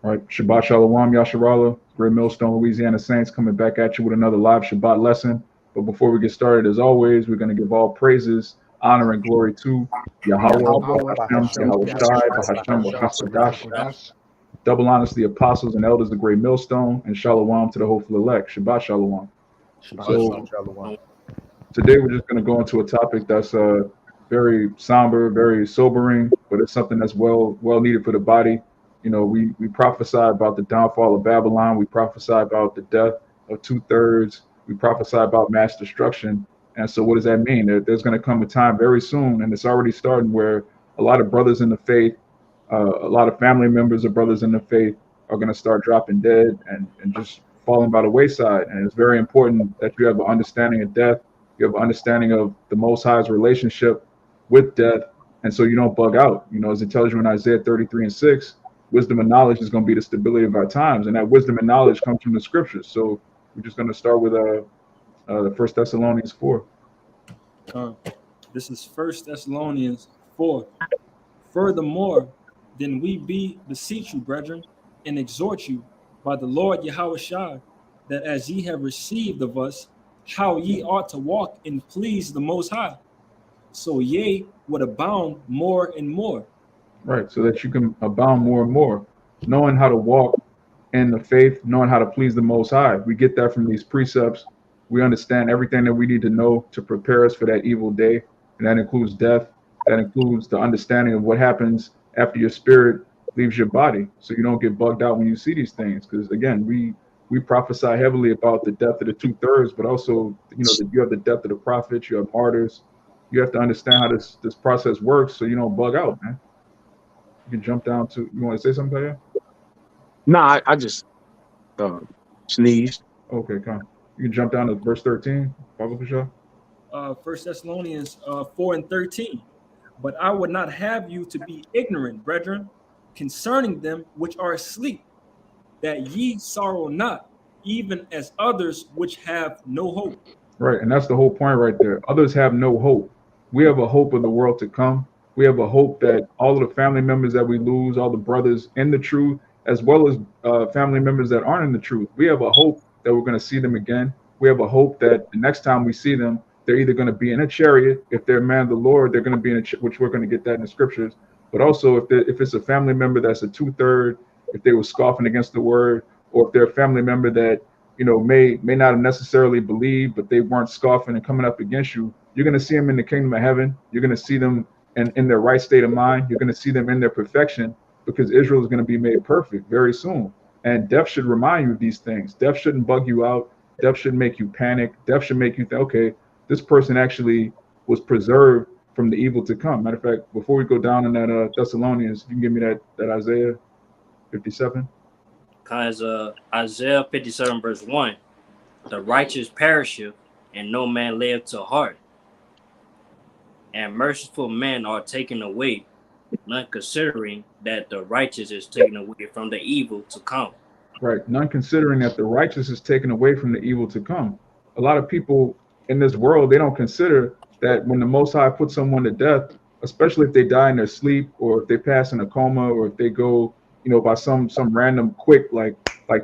All right, Shabbat Shalom, Yasharala, Great Millstone, Louisiana Saints, coming back at you with another live Shabbat lesson. But before we get started, as always, we're going to give all praises, honor, and glory to Yahweh, Yahweh, Bahashem, Bahashem, Yahweh Shai, Yahweh Bahashem, Wachakodash. Shai, Double honors to the apostles and elders of Great Millstone, and Shalom to the hopeful elect. Shabbat Shalom. Shabbat So Shalom. today we're just going to go into a topic that's very somber, very sobering, but it's something that's well needed for the body. You know, we prophesy about the downfall of Babylon. We prophesy about the death of 2/3. We prophesy about mass destruction. And so, what does that mean? There's going to come a time very soon, and it's already starting, where a lot of brothers in the faith, a lot of family members of brothers in the faith, are going to start dropping dead and just falling by the wayside. And it's very important that you have an understanding of death. You have an understanding of the Most High's relationship with death, and so you don't bug out. You know, as it tells you in Isaiah 33:6, wisdom and knowledge is going to be the stability of our times, and that wisdom and knowledge comes from the scriptures. So we're just going to start with the First Thessalonians 4. This is First Thessalonians 4. Furthermore, then we beseech you, brethren, and exhort you by the Lord Yahweh Shai, that as ye have received of us, how ye ought to walk and please the Most High, so ye would abound more and more. Right, so that you can abound more and more, knowing how to walk in the faith, knowing how to please the Most High. We get that from these precepts. We understand everything that we need to know to prepare us for that evil day, and that includes death. That includes the understanding of what happens after your spirit leaves your body, so you don't get bugged out when you see these things. Because again, we prophesy heavily about the death of the 2/3, but also, you know, that you have the death of the prophets, you have martyrs. You have to understand how this process works, so you don't bug out, man. You can jump down to. You want to say something, Claudia? No, I just sneezed. Okay, come. You can jump down to verse 13. Bible for sure. First Thessalonians 4 and 13. But I would not have you to be ignorant, brethren, concerning them which are asleep, that ye sorrow not, even as others which have no hope. Right, and that's the whole point right there. Others have no hope. We have a hope of the world to come. We have a hope that all of the family members that we lose, all the brothers in the truth, as well as family members that aren't in the truth, we have a hope that we're going to see them again. We have a hope that the next time we see them, they're either going to be in a chariot. If they're man of the Lord, they're going to be in a which we're going to get that in the scriptures. But also, if it's a family member that's a 2/3, if they were scoffing against the word, or if they're a family member that, you know, may not have necessarily believed, but they weren't scoffing and coming up against you, you're going to see them in the kingdom of heaven. You're going to see them in their right state of mind. You're going to see them in their perfection, because Israel is going to be made perfect very soon. And death should remind you of these things. Death shouldn't bug you out. Death shouldn't make you panic. Death should make you think, okay, this person actually was preserved from the evil to come. Matter of fact, before we go down in that Thessalonians, you can give me that Isaiah 57. Because Isaiah 57 verse 1, the righteous perisheth, and no man liveth to heart. And merciful men are taken away, not considering that the righteous is taken away from the evil to come. Right, none considering that the righteous is taken away from the evil to come. A lot of people in this world, they don't consider that when the Most High puts someone to death, especially if they die in their sleep, or if they pass in a coma, or if they go, you know, by some random quick like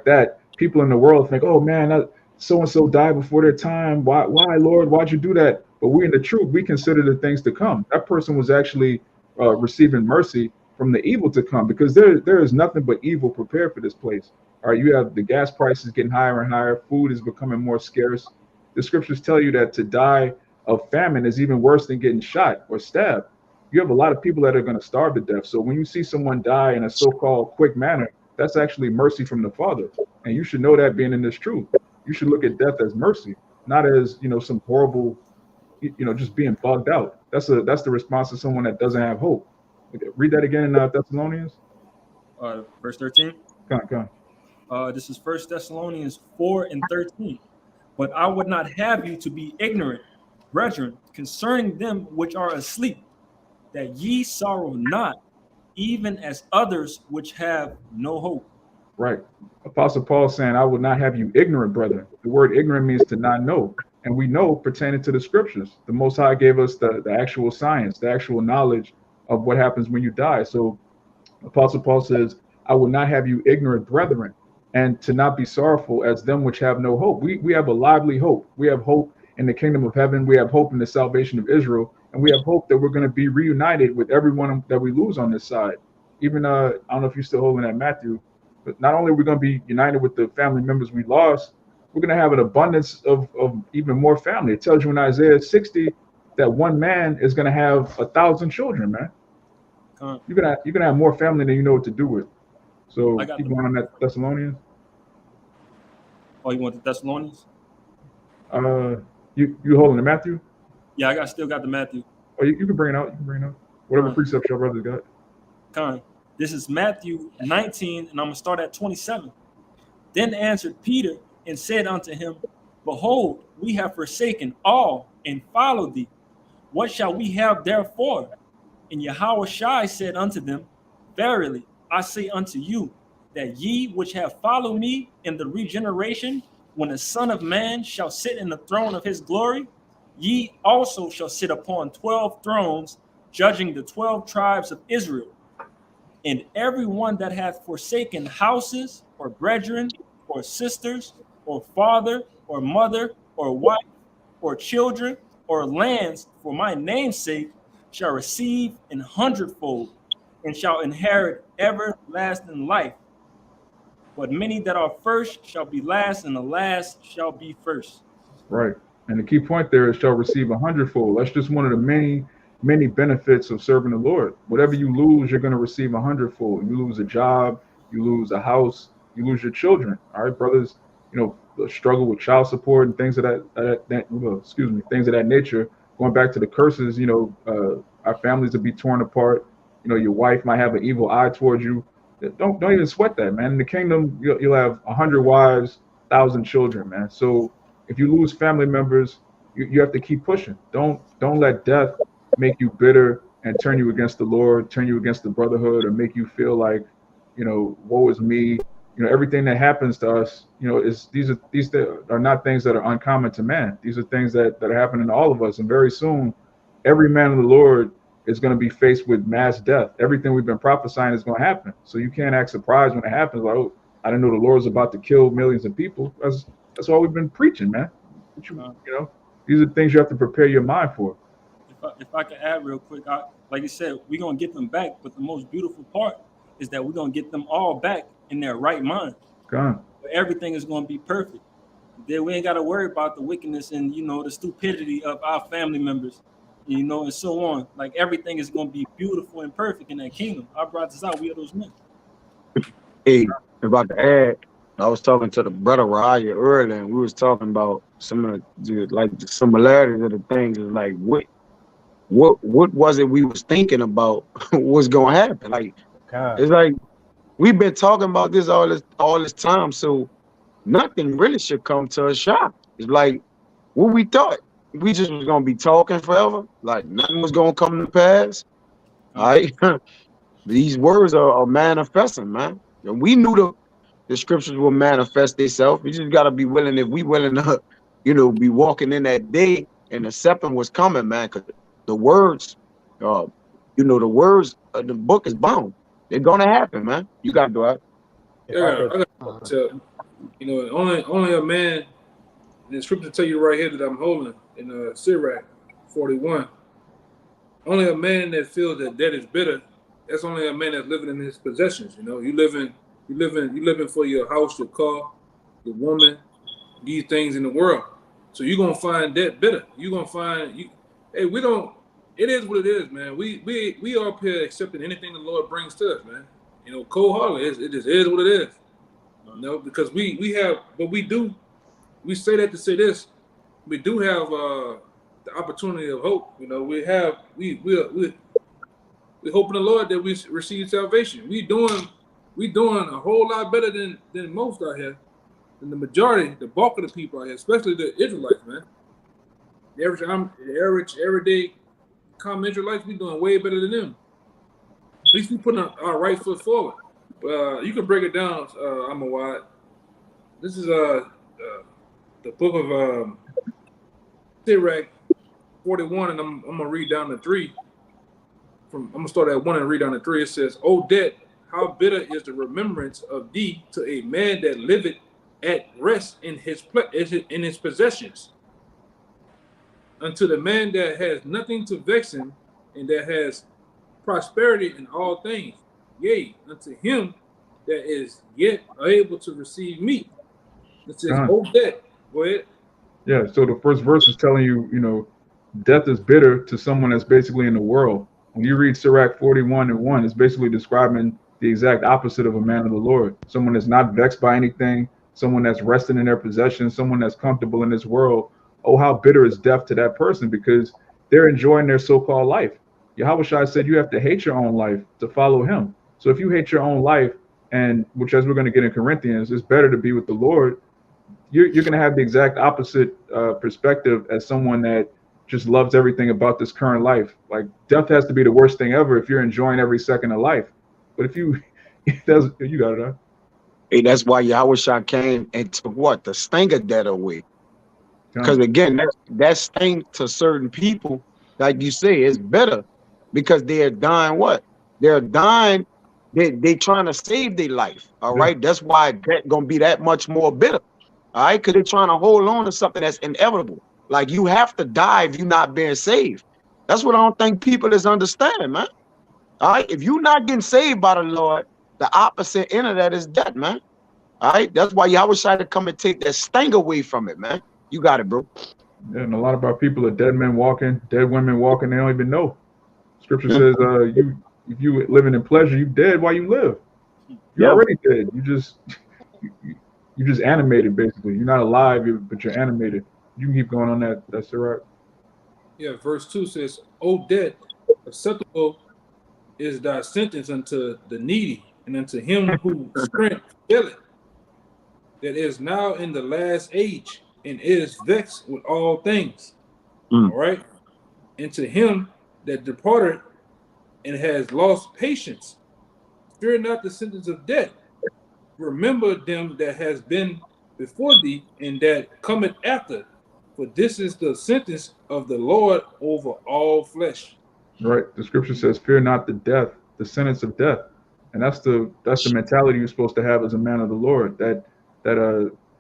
that, people in the world think, oh man, that so and so died before their time. Why, Lord? Why'd you do that? But we in the truth, we consider the things to come. That person was actually receiving mercy from the evil to come, because there is nothing but evil prepared for this place. All right, you have the gas prices getting higher and higher. Food is becoming more scarce. The scriptures tell you that to die of famine is even worse than getting shot or stabbed. You have a lot of people that are going to starve to death. So when you see someone die in a so-called quick manner, that's actually mercy from the Father. And you should know that, being in this truth. You should look at death as mercy, not as, you know, some horrible, you know, just being bugged out. That's the response of someone that doesn't have hope. Okay, read that again in Thessalonians. Verse 13. Come on. This is First Thessalonians 4 and 13. But I would not have you to be ignorant, brethren, concerning them which are asleep, that ye sorrow not, even as others which have no hope. Right. Apostle Paul saying, I would not have you ignorant, brethren. The word ignorant means to not know. And we know, pertaining to the scriptures, the Most High gave us the actual science, the actual knowledge of what happens when you die. So Apostle Paul says, I will not have you ignorant, brethren, and to not be sorrowful as them which have no hope. We have a lively hope. We have hope in the kingdom of heaven. We have hope in the salvation of Israel, and we have hope that we're going to be reunited with everyone that we lose on this side. Even I don't know if you're still holding that, Matthew, but not only are we going to be united with the family members we lost, we're going to have an abundance of even more family. It tells you in Isaiah 60 that one man is going to have 1,000 children, man. You're gonna have more family than you know what to do with. So keep going on that Thessalonians. Oh, you want the Thessalonians? You holding the Matthew? Yeah, I still got the Matthew. Oh, you can bring it out. You can bring it out. Whatever precepts your brothers got. Con. This is Matthew 19, and I'm gonna start at 27. Then answered Peter and said unto him, Behold, we have forsaken all and followed thee. What shall we have therefore? And Yahushua said unto them, Verily, I say unto you, that ye which have followed me in the regeneration, when the Son of Man shall sit in the throne of his glory, ye also shall sit upon 12 thrones, judging the 12 tribes of Israel. And every one that hath forsaken houses, or brethren, or sisters, or father, or mother, or wife, or children, or lands, for my name's sake, shall receive 100-fold, and shall inherit everlasting life. But many that are first shall be last, and the last shall be first. Right. And the key point there is shall receive 100-fold. That's just one of the many benefits of serving the Lord. Whatever you lose, you're going to receive 100-fold. You lose a job, you lose a house, you lose your children. All right, brothers, struggle with child support and things of things of that nature. Going back to the curses, our families will be torn apart. Your wife might have an evil eye towards you. Don't even sweat that, man. In the kingdom, you'll have 100 wives, 1,000 children, man. So if you lose family members, you have to keep pushing. Don't let death make you bitter and turn you against the Lord, turn you against the brotherhood, or make you feel like, woe is me. Everything that happens to us, these are not things that are uncommon to man. These are things that are happening to all of us. And very soon, every man of the Lord is going to be faced with mass death. Everything we've been prophesying is going to happen. So you can't act surprised when it happens. Like, oh, I didn't know the Lord's about to kill millions of people. That's all we've been preaching, man. These are things you have to prepare your mind for. If I can add real quick, like you said, we're going to get them back. But the most beautiful part is that we're going to get them all back in their right mind. Everything is going to be perfect. Then we ain't got to worry about the wickedness and, the stupidity of our family members, and so on. Like, everything is going to be beautiful and perfect in that kingdom. I brought this out. We are those men. Hey, about to add, I was talking to the brother Raya earlier, and we was talking about some of the similarities of the things. Like, what was it we was thinking about was going to happen? Like, it's like we've been talking about this all this time, so nothing really should come to a shock. It's like what we thought. We just was gonna be talking forever, like nothing was gonna come to pass. All right. These words are manifesting, man. And we knew the scriptures will manifest themselves. We just gotta be willing, if we willing to, be walking in that day and the scepter was coming, man. Cause the words, the words of the book is bound. They're gonna happen, man. You gotta do it. Yeah, I got to only a man. The scripture tell you right here that I'm holding in Sirach 41. Only a man that feels that debt is bitter. That's only a man that's living in his possessions. You living for your house, your car, your woman, these things in the world. So you're gonna find debt bitter. You're gonna find Hey, we don't. It is what it is, man. We are up here accepting anything the Lord brings to us, man. Cold-heartedly, it just is what it is. Because we have, but we do. We say that to say this. We do have the opportunity of hope. We hope in the Lord that we receive salvation. We doing a whole lot better than most out here, than the majority, the bulk of the people out here, especially the Israelites, man. The average everyday common Israelites, we doing way better than them. At least we putting our right foot forward. You can break it down, Amawad. This is the book of Sirach 41, and I'm gonna read down to 3. I'm gonna start at 1 and read down to 3. It says, "O debt, how bitter is the remembrance of thee to a man that liveth at rest in his possessions, unto the man that has nothing to vex him, and that has prosperity in all things. Yea, unto him that is yet able to receive meat. It says, Con. oh, that. Go ahead. Yeah. So the first verse is telling you, death is bitter to someone that's basically in the world. When you read Sirach 41:1, it's basically describing the exact opposite of a man of the Lord. Someone that's not vexed by anything, someone that's resting in their possessions, someone that's comfortable in this world. Oh, how bitter is death to that person, because they're enjoying their so-called life. Yahweh Shai said you have to hate your own life to follow him. So if you hate your own life, and which, as we're going to get in Corinthians, it's better to be with the Lord, you're going to have the exact opposite perspective as someone that just loves everything about this current life. Like, death has to be the worst thing ever if you're enjoying every second of life. But if you, you got it, huh? Hey, that's why Yahweh Shah came and took what? The sting of death away. Because again, that sting to certain people, like you say, is better because they're dying what? They're dying, they trying to save their life. All right. That's why that gonna be that much more bitter. All right, because they're trying to hold on to something that's inevitable. Like, you have to die if you're not being saved. That's what I don't think people is understanding, man. All right, if you're not getting saved by the Lord, the opposite end of that is death, man. All right, that's why Yahweh tried to come and take that sting away from it, man. You got it, bro. Yeah, and a lot of our people are dead men walking, dead women walking. They don't even know. Scripture says, if you living in pleasure, you dead while you live. You're already dead. You just animated, basically. You're not alive, but you're animated. You can keep going on that. That's right. Yeah, verse 2 says, O death, acceptable is thy sentence unto the needy, and unto him who strength faileth, that is now in the last age, and is vexed with all things. All right. And to him that departed and has lost patience, fear not the sentence of death. Remember them that has been before thee, and that cometh after. For this is the sentence of the Lord over all flesh. Right. The scripture says, fear not the death, the sentence of death. And that's the mentality you're supposed to have as a man of the Lord. That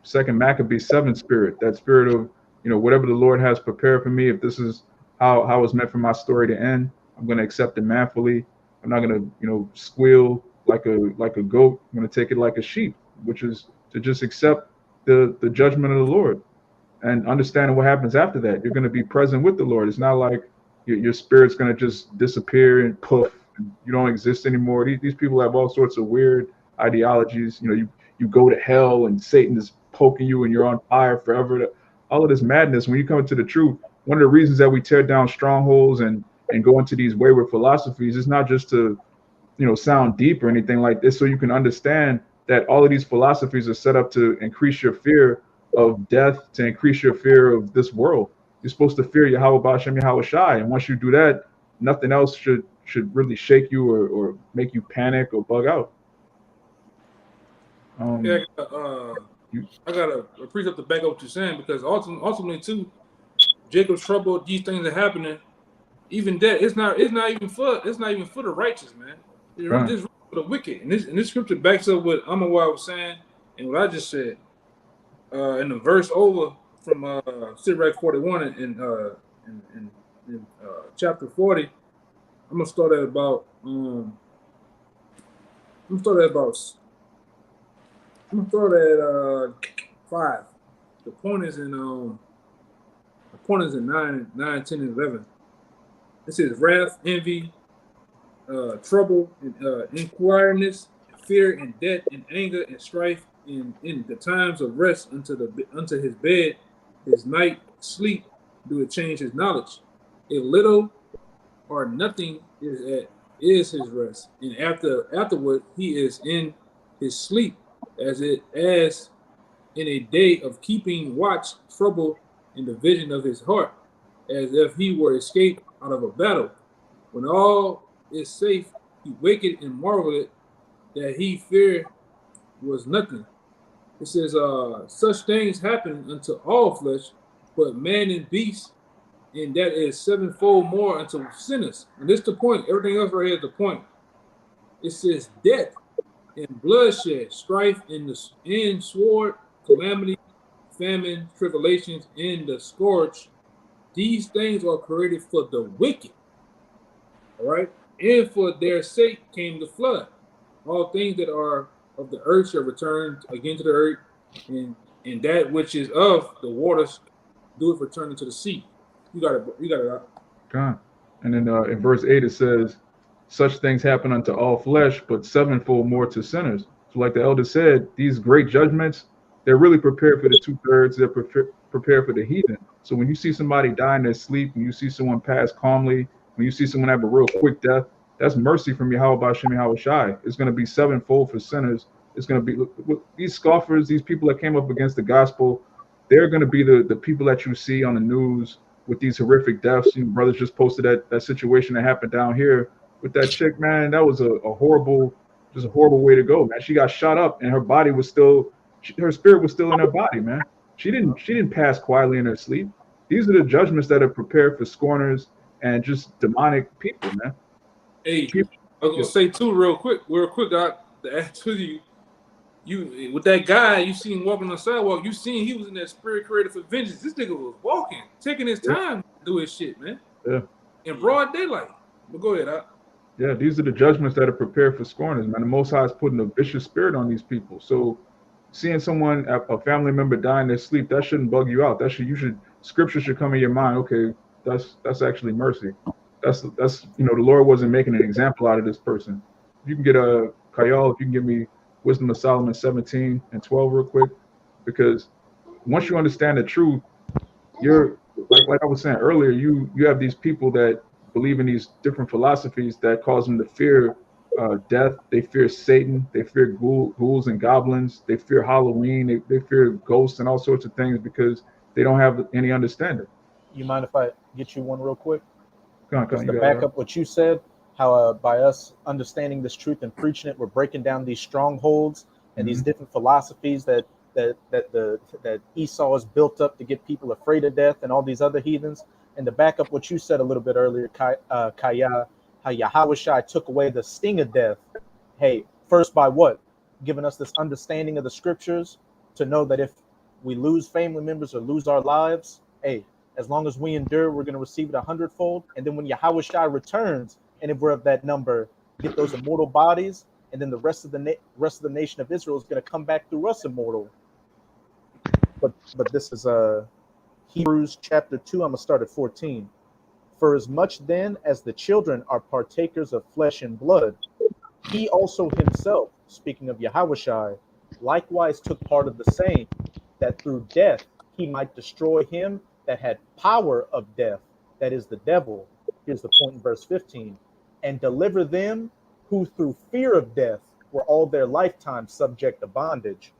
second Maccabees 7 spirit, that spirit of, whatever the Lord has prepared for me, if this is how it's meant for my story to end, I'm going to accept it manfully. I'm not going to, squeal like a goat. I'm going to take it like a sheep, which is to just accept the judgment of the Lord and understanding what happens after that. You're going to be present with the Lord. It's not like your spirit's going to just disappear and poof, and you don't exist anymore. These people have all sorts of weird ideologies. You go to hell and Satan is poking you and you're on fire forever. All of this madness. When you come to the truth, one of the reasons that we tear down strongholds and go into these wayward philosophies is not just to, sound deep or anything like this, so you can understand that all of these philosophies are set up to increase your fear of death, to increase your fear of this world. You're supposed to fear Yahweh Ba'ashem Yahweh Shai, and once you do that, nothing else should really shake you or make you panic or bug out. I got a precept to back up what you're saying, because ultimately too, Jacob's trouble, these things are happening. Even that, it's not even for the righteous, man. It's just for the wicked. And this scripture backs up what I was saying and what I just said. In the verse over from Sirach 41 in chapter 40, I'm gonna start at about 5. The point is in 9, 10, and 11. It says wrath, envy, trouble, and inquiringness, fear, and debt, and anger, and strife, in the times of rest unto his bed, his night sleep do it change his knowledge. A little or nothing is his rest, and afterward he is in his sleep, as in a day of keeping watch, trouble in the vision of his heart, as if he were escaped out of a battle. When all is safe, he waketh and marveleth that he feared was nothing. It says, such things happen unto all flesh, but man and beast, and that is sevenfold more unto sinners. And this is the point. Everything else right here is the point. It says death and bloodshed, strife, in sword, calamity, famine, tribulations, and the scourge. These things are created for the wicked. All right, and for their sake came the flood. All things that are of the earth shall return again to the earth, and that which is of the waters do it return into the sea. You got it. You got it. God. And then in verse 8 it says, such things happen unto all flesh, but sevenfold more to sinners. So like the elder said, these great judgments, they're really prepared for the 2/3. They're prepared for the heathen. So when you see somebody die in their sleep, when you see someone pass calmly, when you see someone have a real quick death, that's mercy from Yahweh Bashem Yahweh Shai. It's going to be sevenfold for sinners. It's going to be look, these scoffers, these people that came up against the gospel, they're going to be the people that you see on the news with these horrific deaths. You know, brothers just posted that situation that happened down here with that chick, man. That was a horrible, just a horrible way to go, man. She got shot up and her body was still, her spirit was still in her body, man. She didn't pass quietly in her sleep. These are the judgments that are prepared for scorners and just demonic people, man. Hey, People, I was gonna say too, real quick, to add to you with that guy you seen walking on the sidewalk, you seen he was in that spirit created for vengeance. This nigga was walking, taking his time to do his shit, man. Yeah. In broad daylight. But go ahead, Yeah, these are the judgments that are prepared for scorners, man. The Most High is putting a vicious spirit on these people. So seeing someone, a family member die in their sleep, that shouldn't bug you out. Scripture should come in your mind. Okay, that's actually mercy. That's the Lord wasn't making an example out of this person. You can get a Kayal, if you can give me Wisdom of Solomon 17 and 12 real quick, because once you understand the truth, you're like I was saying earlier, you have these people that believe in these different philosophies that cause them to fear death. They fear Satan. They fear ghouls and goblins. They fear Halloween. They fear ghosts and all sorts of things because they don't have any understanding. You mind if I get you one real quick? Just to back up what you said, how by us understanding this truth and preaching it, we're breaking down these strongholds and these different philosophies that Esau has built up to get people afraid of death and all these other heathens. And to back up what you said a little bit earlier, Kaya, how Yahweh Shai took away the sting of death. Hey, first by what? Giving us this understanding of the scriptures to know that if we lose family members or lose our lives, hey, as long as we endure, we're going to receive it 100-fold. And then when Yahweh Shai returns, and if we're of that number, get those immortal bodies, and then the rest of the nation of Israel is going to come back through us immortal. But this is Hebrews chapter 2. I'm going to start at 14. For as much then as the children are partakers of flesh and blood, he also himself, speaking of Yahweh Shai, likewise took part of the same, that through death he might destroy him that had power of death, that is the devil. Here's the point in verse 15. And deliver them who through fear of death were all their lifetime subject to bondage.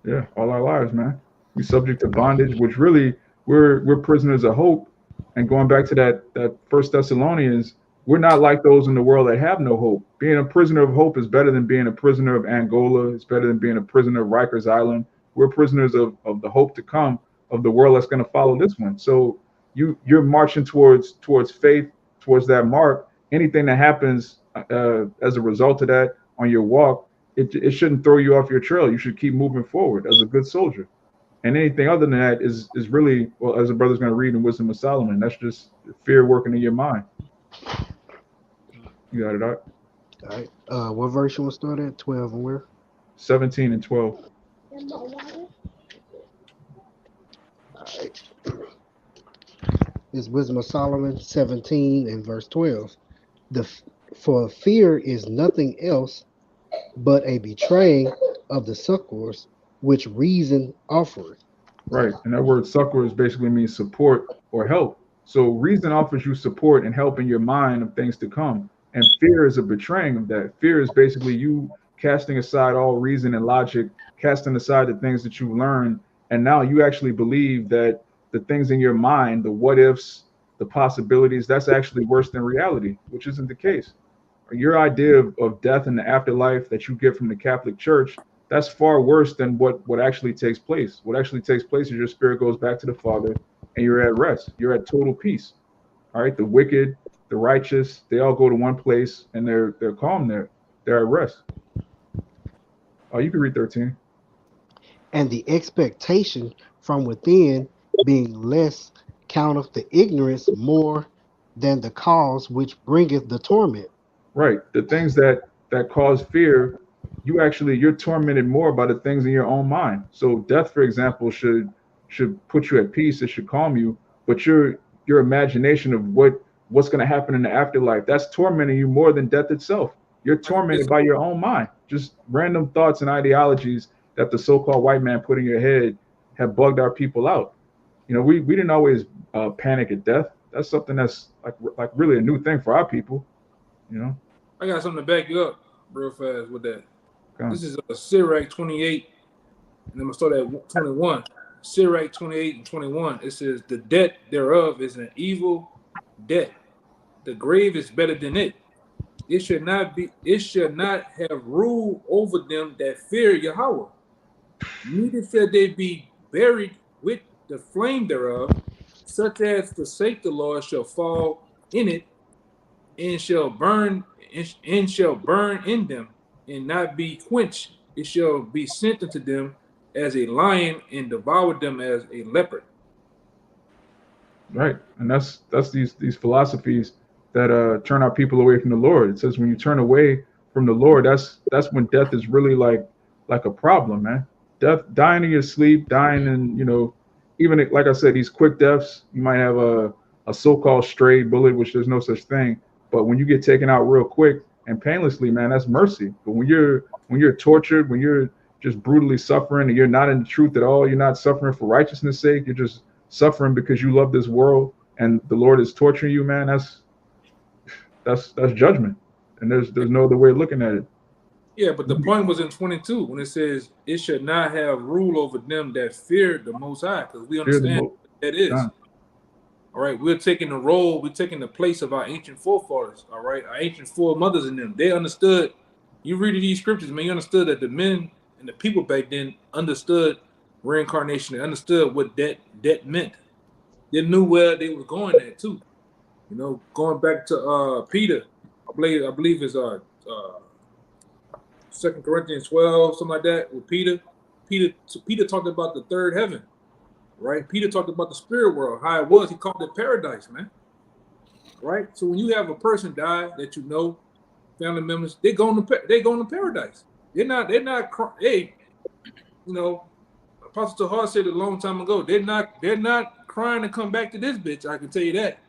Yeah, all our lives, man. We subject to bondage, which really we're prisoners of hope. And going back to that First Thessalonians, we're not like those in the world that have no hope. Being a prisoner of hope is better than being a prisoner of Angola. It's better than being a prisoner of Rikers Island. We're prisoners of the hope to come, of the world that's going to follow this one. So you're marching towards faith, towards that mark. Anything that happens as a result of that on your walk, it shouldn't throw you off your trail. You should keep moving forward as a good soldier. And anything other than that is really, well, as a brother's going to read in Wisdom of Solomon, that's just fear working in your mind. You got it, Art? All right. What verse you want to start at? 12 and where? 17 and 12. All right. It's Wisdom of Solomon 17 and verse 12. For fear is nothing else but a betraying of the succors which reason offereth. Right. And that word succor basically means support or help. So reason offers you support and help in your mind of things to come. And fear is a betraying of that. Fear is basically you casting aside all reason and logic, casting aside the things that you learned. And now you actually believe that the things in your mind, the what ifs, the possibilities, that's actually worse than reality, which isn't the case. Your idea of death and the afterlife that you get from the Catholic Church, that's far worse than what actually takes place. What actually takes place is your spirit goes back to the Father and you're at rest. You're at total peace. All right. The wicked, the righteous, they all go to one place and they're calm there. they're at rest. Oh, you can read 13. And the expectation from within being less counteth the ignorance more than the cause which bringeth the torment. Right. The things that cause fear, you're tormented more by the things in your own mind. So death, for example, should put you at peace. It should calm you. But your imagination of what's going to happen in the afterlife, that's tormenting you more than death itself. You're tormented by your own mind. Just random thoughts and ideologies that the so-called white man put in your head have bugged our people out. You know, we didn't always panic at death. That's something that's like really a new thing for our people. You know. I got something to back you up real fast with that. Okay. This is Sirach 28, and I'm gonna start at 21. Sirach 28 and 21. It says, "The debt thereof is an evil debt. The grave is better than it. It should not have rule over them that fear Yahweh. Neither shall they be buried with the flame thereof. Such as forsake the Lord shall fall in it, and shall burn in them, and not be quenched. It shall be sent unto them as a lion, and devour them as a leopard." Right. And that's these philosophies that turn our people away from the Lord. It says when you turn away from the Lord, that's when death is really like a problem, man. Death, dying in your sleep, dying in, you know, even like I said, these quick deaths, you might have a so-called stray bullet, which there's no such thing. But when you get taken out real quick and painlessly, man, that's mercy. But when you're tortured, when you're just brutally suffering and you're not in the truth at all, you're not suffering for righteousness' sake, you're just suffering because you love this world and the Lord is torturing you, man, that's judgment. And there's no other way of looking at it. Yeah, but the point was in 22 when it says it should not have rule over them that fear the Most High, because we understand what that is. Yeah. All right, we're taking the place of our ancient forefathers. All right, our ancient foremothers in them. They understood. You read these scriptures, man. You understood that the men and the people back then understood reincarnation. They understood what debt meant. They knew where they were going at too. You know, going back to Peter, I believe it's 2 Corinthians 12, something like that, with Peter. Peter talked about the third heaven, right? Peter talked about the spirit world, how it was. He called it paradise, man. Right? So when you have a person die that you know, family members, they going to paradise. They're not. Hey, you know, Apostle Tahar said it a long time ago. They're not crying to come back to this bitch. I can tell you that.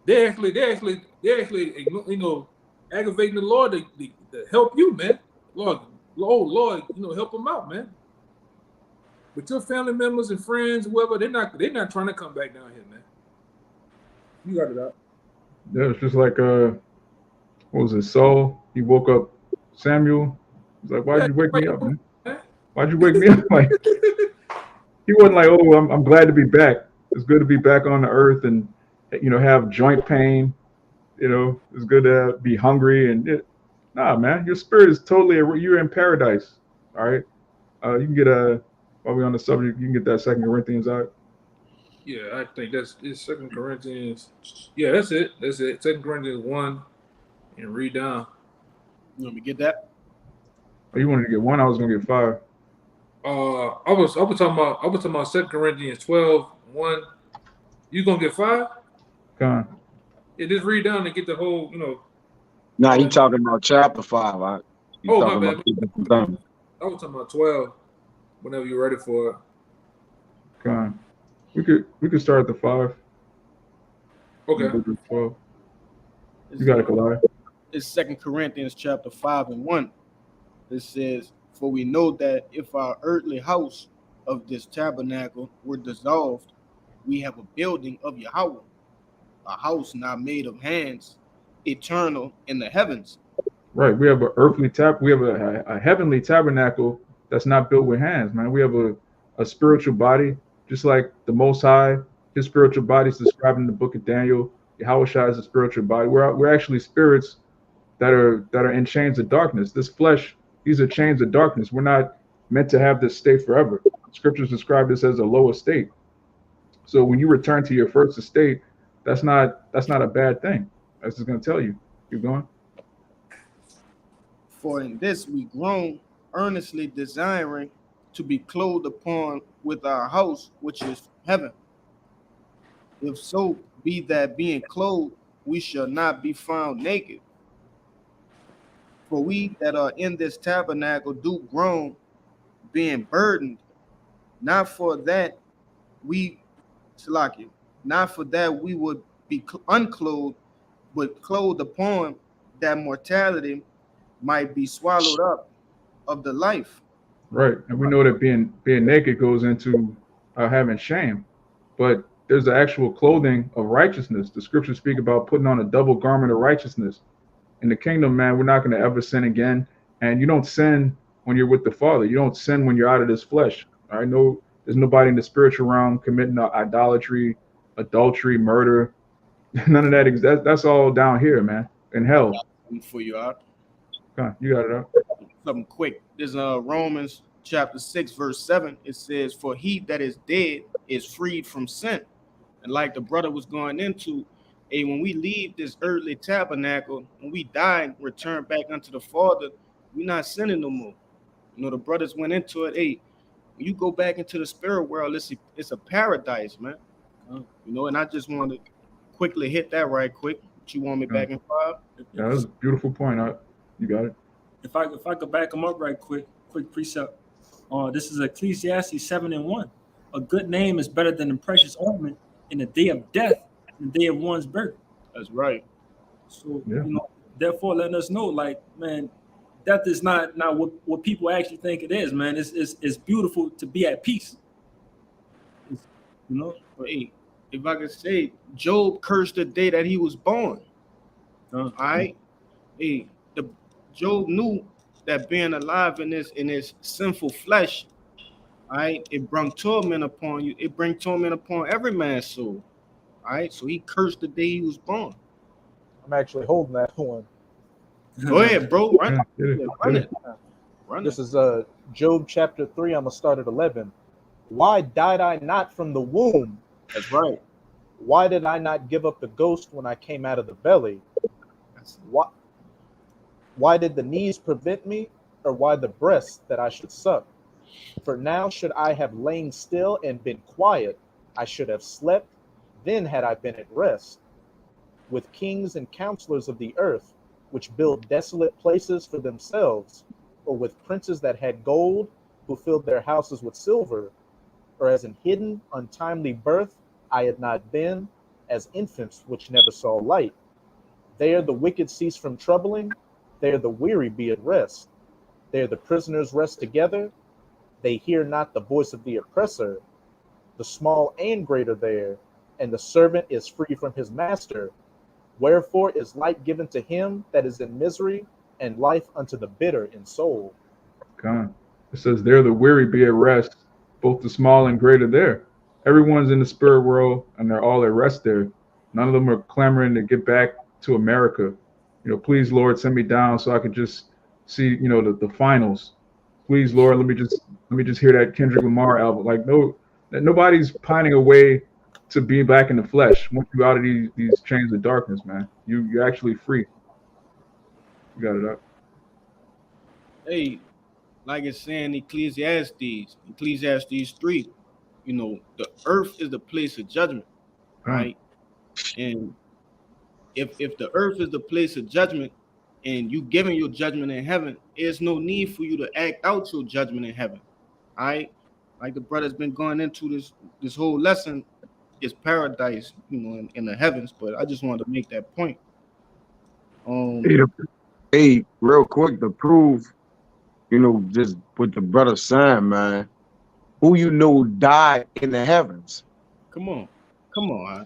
They're actually, you know, aggravating the Lord to help you, man. Lord, you know, help them out, man. But your family members and friends, whoever, they're not trying to come back down here, man. You got it out. Yeah, it's just like what was it, Saul? He woke up Samuel. He's like, why'd you wake me up, man? Why'd you wake me up? Like, he wasn't like, oh, I'm glad to be back. It's good to be back on the earth and, you know, have joint pain. You know, it's good to be hungry nah, man, your spirit is totally, you're in paradise. All right. You can get while we're on the subject, you can get that 2 Corinthians out. Yeah, I think it's 2 Corinthians. Yeah, that's it. 2 Corinthians 1 and read down. You want me to get that? Oh, you wanted to get 1? I was gonna get 5. I was talking about 2 Corinthians 12, 1. You gonna get 5? Come on. Yeah, just read down and get the whole, you know. No, he talking about chapter 5. My bad. I was talking about 12. Whenever you're ready for it. Come on. We could start at the 5. Okay. 12. You got it, Kalai. It's 2 Corinthians chapter 5 and 1. It says, "For we know that if our earthly house of this tabernacle were dissolved, we have a building of Yahweh, a house not made of hands, eternal in the heavens." Right. We have we have a heavenly tabernacle that's not built with hands, man. We have a spiritual body, just like the Most High. His spiritual body is described in the book of Daniel. Yahushua is a spiritual body. We're actually spirits that are in chains of darkness. This flesh, these are chains of darkness. We're not meant to have this state forever. Scriptures describe this as a low estate. So when you return to your first estate, that's not a bad thing. That's just going to tell you. Keep going. For in this we groan, earnestly desiring to be clothed upon with our house, which is heaven. If so be that being clothed, we shall not be found naked. For we that are in this tabernacle do groan, being burdened, not for that we, Salaki, not for that we would be unclothed, but clothed upon, that mortality might be swallowed up of the life. Right. And we know that being naked goes into having shame. But there's the actual clothing of righteousness. The scriptures speak about putting on a double garment of righteousness. In the kingdom, man, we're not going to ever sin again. And you don't sin when you're with the Father. You don't sin when you're out of this flesh. All right. No, there's nobody in the spiritual realm committing idolatry, adultery, murder. None of that. That's all down here, man, in hell. For you out. You got it out. Something quick. There's Romans chapter 6, verse 7. It says, for he that is dead is freed from sin. And like the brother was going into, hey, when we leave this earthly tabernacle, when we die and return back unto the Father, we're not sinning no more. You know, the brothers went into it. Hey, when you go back into the spirit world, it's a paradise, man. You know, and I just want to quickly hit that right quick. You want me back in 5? Yeah, that's a beautiful point. You got it. If I could back them up right quick precept. This is Ecclesiastes 7:1. A good name is better than a precious ointment in the day of death, in the day of one's birth. That's right. So you know, therefore letting us know, like, man, death is not what people actually think it is, man. It's beautiful to be at peace. You know, but hey, if I could say, Job cursed the day that he was born. All right. Hey, Job knew that being alive in this sinful flesh, all right, it brought torment upon you. It brings torment upon every man's soul. All right. So he cursed the day he was born. I'm actually holding that one. Go ahead, bro. Run it. This is Job chapter 3. I'm gonna start at 11. Why died I not from the womb? That's right. Why did I not give up the ghost when I came out of the belly? Why did the knees prevent me, or why the breasts that I should suck? For now should I have lain still and been quiet, I should have slept, then had I been at rest. With kings and counselors of the earth, which build desolate places for themselves, or with princes that had gold, who filled their houses with silver, or as an hidden, untimely birth, I had not been, as infants which never saw light. There the wicked cease from troubling, there the weary be at rest. There the prisoners rest together, they hear not the voice of the oppressor. The small and great are there, and the servant is free from his master. Wherefore is light given to him that is in misery, and life unto the bitter in soul. God. It says, there the weary be at rest, both the small and great are there. Everyone's in the spirit world, and they're all at rest there. None of them are clamoring to get back to America. You know, please, Lord, send me down so I could just see, you know, the finals. Please, Lord, let me just hear that Kendrick Lamar album. Like, nobody's pining away to be back in the flesh. Once you out of these chains of darkness, man, you're actually free. You got it up. Hey, like it's saying Ecclesiastes 3, you know, the earth is the place of judgment, right? And if the earth is the place of judgment and you giving your judgment in heaven, there's no need for you to act out your judgment in heaven. All right. Like the brother's been going into this whole lesson is paradise, you know, in the heavens. But I just wanted to make that point. Hey, real quick to prove, you know, just what the brother saying, man. Who you know died in the heavens? Come on. Huh?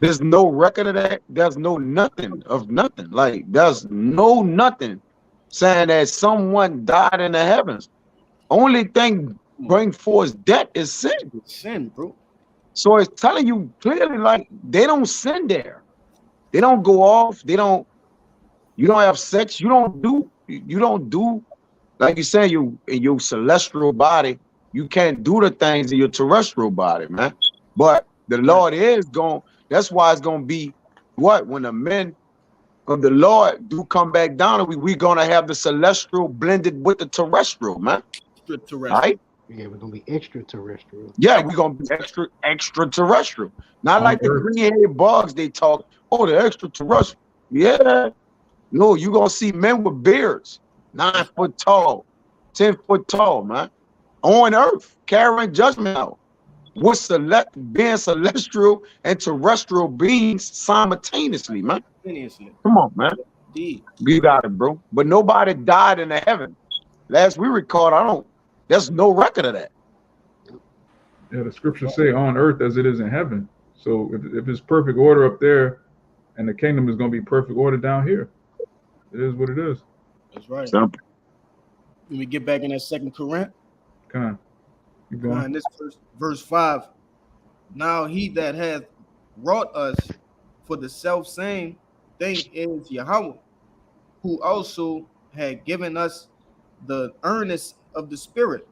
There's no record of that. There's no nothing of nothing. Like, there's no nothing saying that someone died in the heavens. Only thing bring forth death is sin. Sin, bro. So it's telling you clearly, like, they don't sin there. They don't go off. You don't have sex. You don't do, like you say, in your celestial body, you can't do the things in your terrestrial body, man. But the Lord is going, that's why it's going to be what? When the men of the Lord do come back down, and we gonna have the celestial blended with the terrestrial, man. Extraterrestrial. All right? Yeah, we're gonna be extraterrestrial. Yeah, we're gonna be extraterrestrial. Not like the green-headed bugs they talk. Oh, the extraterrestrial. Yeah. No, you're gonna see men with beards, 9 foot tall, 10 foot tall, man, on earth, carrying judgment out. With being celestial and terrestrial beings simultaneously, man. Come on, man. Indeed. You got it, bro. But nobody died in the heaven. Last we recalled, there's no record of that. Yeah, the scriptures say on earth as it is in heaven. So if it's perfect order up there, and the kingdom is going to be perfect order down here, it is what it is. That's right. Simple. Let me get back in that 2 Corinthians. Come on. Keep going. This verse 5. Now he that hath wrought us for the self same thing is Yahweh, who also had given us the earnest of the Spirit.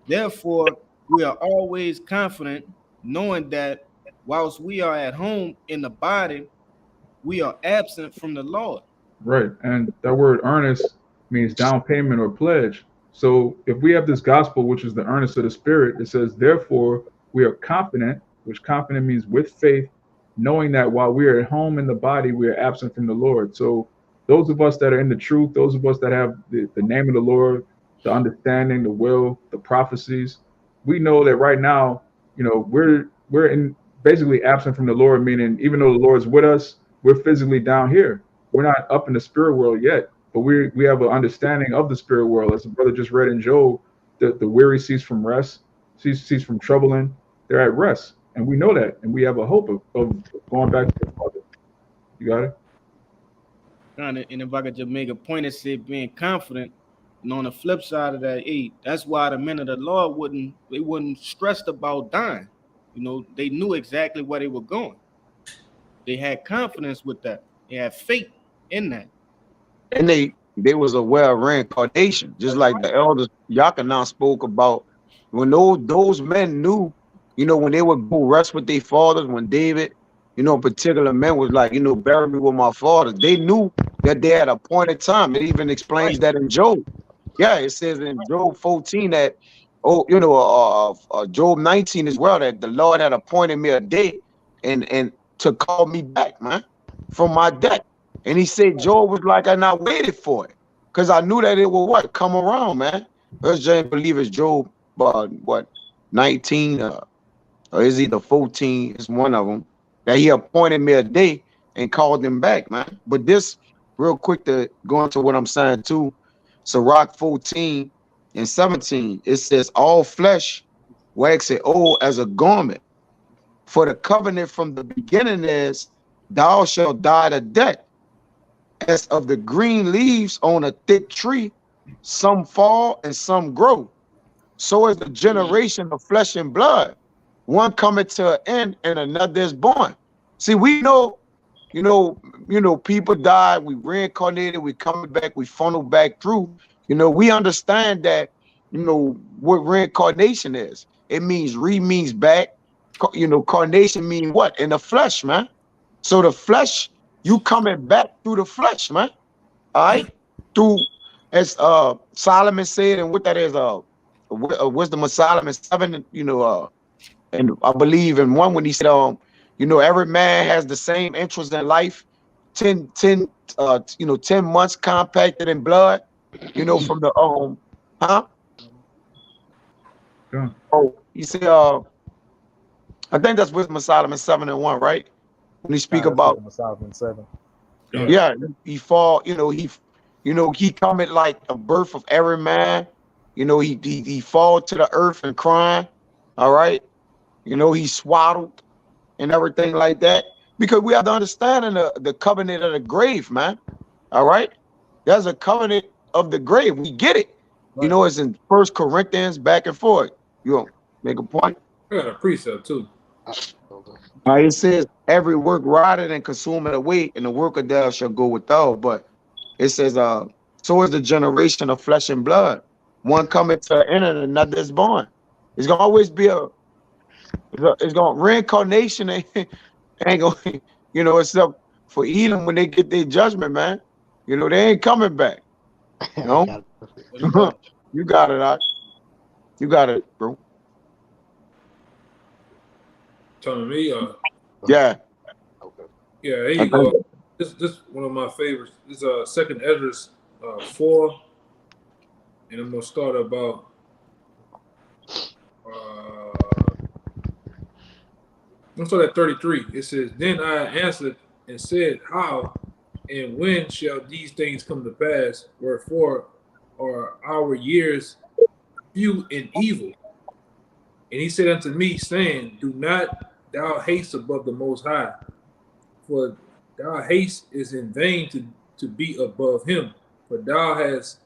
Therefore, we are always confident, knowing that whilst we are at home in the body, we are absent from the Lord. Right. And that word earnest means down payment or pledge. So if we have this gospel, which is the earnest of the Spirit, it says, therefore, we are confident, which confident means with faith, knowing that while we are at home in the body, we are absent from the Lord. So those of us that are in the truth, those of us that have the name of the Lord, the understanding, the will, the prophecies, we know that right now, we're in basically absent from the Lord, meaning even though the Lord's with us, we're physically down here. We're not up in the spirit world yet, but we have an understanding of the spirit world. As the brother just read in Job, the weary cease from rest, cease from troubling. They're at rest, and we know that, and we have a hope of going back to the Father. You got it? And if I could just make a point, it said being confident. And on the flip side of that, that's why the men of the Lord wouldn't stressed about dying. They knew exactly where they were going. They had confidence with that. They had faith in that. And they was aware of reincarnation, just like the elders Yakanan spoke about. When those men knew, when they would go rest with their fathers, when David, particular men was like, bury me with my father. They knew that they had a appointed time. It even explains that in Job. Yeah, it says in Job 14 that, Job 19 as well, that the Lord had appointed me a day and to call me back, man, from my death. And he said, Job was like, I not waited for it, because I knew that it would come around, man. First James believe it's Job, 19, or is either 14, it's one of them, that he appointed me a day and called him back, man. But this, real quick to go into what I'm saying too, Sirach 14 and 17, it says, all flesh waxeth old as a garment. For the covenant from the beginning is, thou shalt die to death. As of the green leaves on a thick tree, some fall and some grow. So is the generation of flesh and blood. One cometh to an end and another is born. See, we know, people die, we reincarnated, we coming back, we funnel back through. We understand that, what reincarnation is. It means means back. Carnation mean what? In the flesh, man. So the flesh, you coming back through the flesh, man. All right? Through, as Solomon said, and what that is, Wisdom of Solomon 7, and I believe in one when he said, every man has the same interest in life, 10 months compacted in blood, from the Yeah. Oh, he said, I think that's Wisdom of Solomon 7 and 1, right? When he speak about Solomon 7. Yeah, he fall, he coming like a birth of every man. He fall to the earth and crying. All right. He swaddled and everything like that. Because we have to understand the covenant of the grave, man. All right. There's a covenant of the grave. We get it. Right. It's in 1 Corinthians back and forth. You want to make a point? I got a precept too. It says, every work rotted and consuming away, and the work of thou shall go without. But it says, so is the generation of flesh and blood. One coming to an end and another is born. It's gonna always be it's gonna reincarnation ain't gonna, except for Edom when they get their judgment, man. You know, they ain't coming back. You know? Got it. That's right. You got it, Doc. You got it, bro. Telling me, Yeah. Okay. yeah, there you go. This one of my favorites. This Second Ezra 4, and I'm gonna start about let's start at 33. It says, "Then I answered and said, How and when shall these things come to pass? Wherefore are our years few and evil? And he said unto me, saying, Do not thou haste above the Most High, for thou haste is in vain to be above him, for thou hast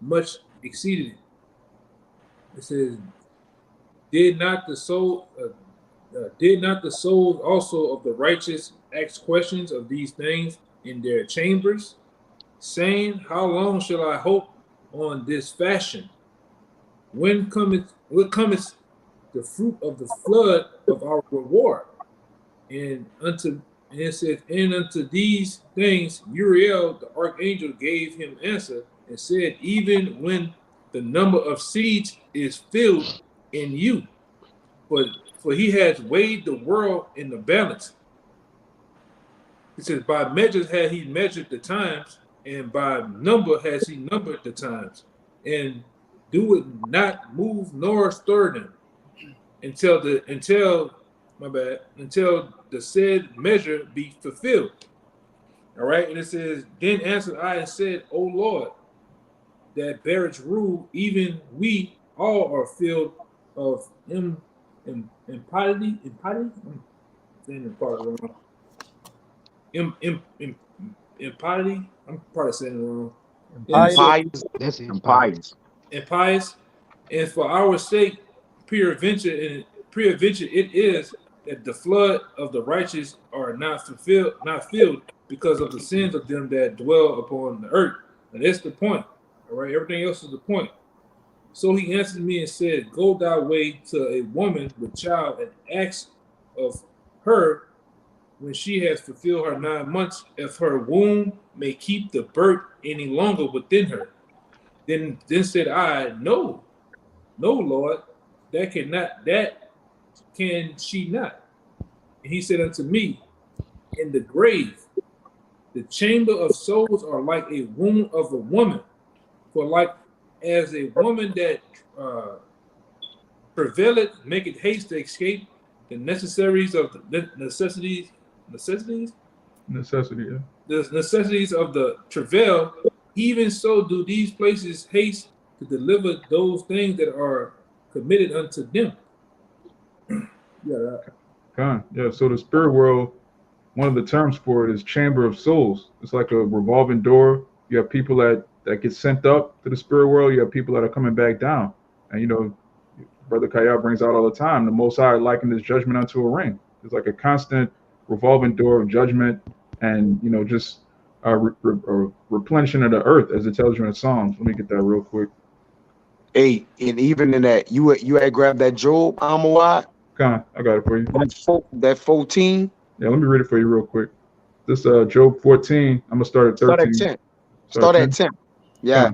much exceeded it." It says, Did not the souls also of the righteous ask questions of these things in their chambers, saying, How long shall I hope on this fashion? What cometh the fruit of the flood of our reward? And it says, and unto these things Uriel the archangel gave him answer and said, Even when the number of seeds is filled in you, for he has weighed the world in the balance. It says, By measures had he measured the times, and by number has he numbered the times, and do it not move nor stir them until the said measure be fulfilled. All right, and it says, Then answered I and said, O Lord, that bearest rule, even we all are filled of impiety. I'm saying the part wrong. Impiety. I'm probably saying it wrong. Impious. That's it. Impious. Impious, and for our sake, peradventure it is that the flood of the righteous are not filled because of the sins of them that dwell upon the earth. And that's the point. All right, everything else is the point. So he answered me and said, Go thy way to a woman with child and ask of her when she has fulfilled her 9 months, if her womb may keep the birth any longer within her. Then said I, No, Lord, that can she not. And he said unto me, In the grave, the chamber of souls are like a womb of a woman, for like as a woman that travaileth maketh haste to escape the necessities of the necessities, Necessity. Yeah. the necessities of the travail, even so do these places haste to deliver those things that are committed unto them. Yeah. So the spirit world, one of the terms for it is chamber of souls. It's like a revolving door. You have people that get sent up to the spirit world. You have people that are coming back down. And Brother Kaya brings out all the time, the Most High likened his judgment unto a ring. It's like a constant revolving door of judgment, and just replenishing of the earth, as it tells you in Psalms. Let me get that real quick. Hey, and even in that, you had grabbed that Job, Amawad. I got it for you. That 14. Yeah, let me read it for you real quick. This Job 14. I'm gonna start at 13. Start at 10. Yeah.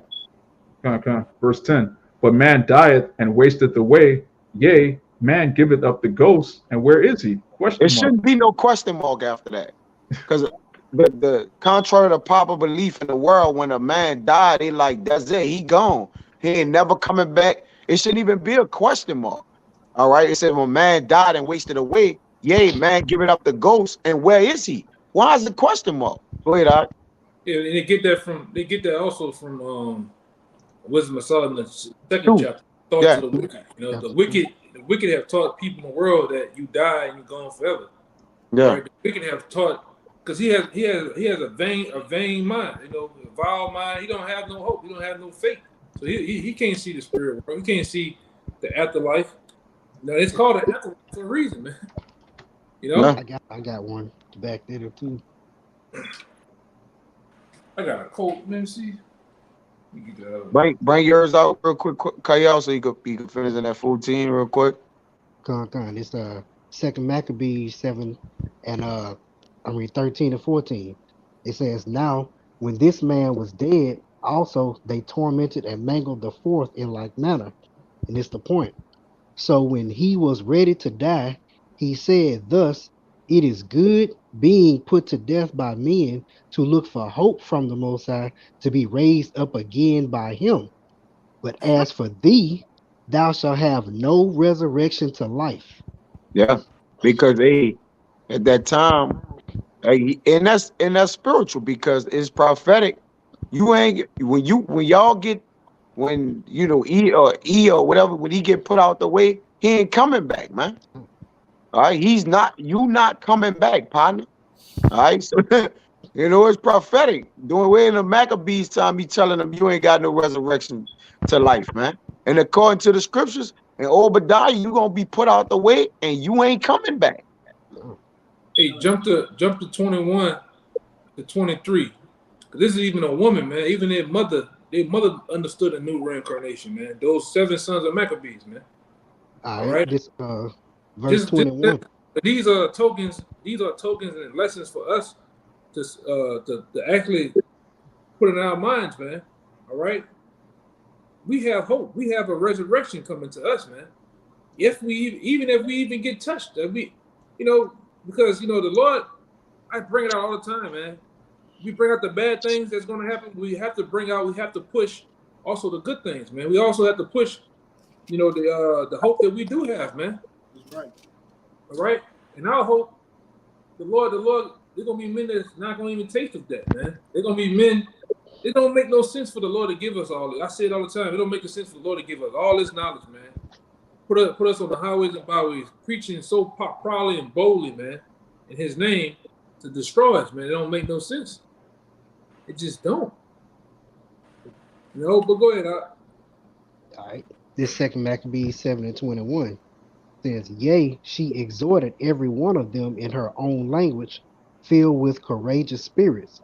Verse 10. But man dieth and wasteth away. Yea, man giveth up the ghost. And where is he? There shouldn't be no question mark after that. Because the contrary to popular belief in the world, when a man died, they like, that's it, he gone. He ain't never coming back. It shouldn't even be a question mark. All right. It said, when man died and wasted away, yea, man giving up the ghost. And where is he? Why is the question mark? Go ahead, Doc. Yeah, and they get that also from Wisdom of Solomon in the second chapter. Thoughts of the wicked. The wicked have taught people in the world that you die and you're gone forever. Yeah. Right? The wicked have taught, because he has a vain mind, a vile mind. He don't have no hope. He don't have no faith. So he can't see the spirit world. He can't see the afterlife. Now it's called an afterlife for a reason, man. I got one back there too. I got a coat. Let me see. Bring yours out real quick, Kyle, so you can finish in that 14 real quick. It's 2 Maccabees 7 and I mean 13 and 14. It says, now when this man was dead, also they tormented and mangled the fourth in like manner. And it's the point. So when he was ready to die, he said, thus, it is good being put to death by men to look for hope from the Most High to be raised up again by him. But as for thee, thou shalt have no resurrection to life. Yeah, because at that time, and that's spiritual because it's prophetic. You ain't when y'all get when E or whatever when he get put out the way, he ain't coming back, man. All right, you not coming back, partner. All right, so it's prophetic. Doing way in the Maccabees time, he telling them you ain't got no resurrection to life, man. And according to the scriptures, in Obadiah, you gonna be put out the way, and you ain't coming back. Hey, jump to 21 to 23. This is even a woman, man. Even their mother understood a new reincarnation, man. Those 7 sons of Maccabees, man. All right. This verse 21. These are tokens. These are tokens and lessons for us to actually put in our minds, man. All right. We have hope. We have a resurrection coming to us, man. If we even get touched, that we, because the Lord, I bring it out all the time, man. We bring out the bad things that's going to happen. We have to push also the good things, man. We also have to push, the hope that we do have, man. That's right. All right. And our hope, the Lord, they're going to be men that's not going to even taste of that, man. They're going to be men. It don't make no sense for the Lord to give us all this. I say it all the time. It don't make sense for the Lord to give us all this knowledge, man. Put us on the highways and byways, preaching so proudly and boldly, man, in his name to destroy us, man. It don't make no sense. It just don't. But go ahead. All right. This second Maccabees 7 and 21 says, yea, she exhorted every one of them in her own language, filled with courageous spirits,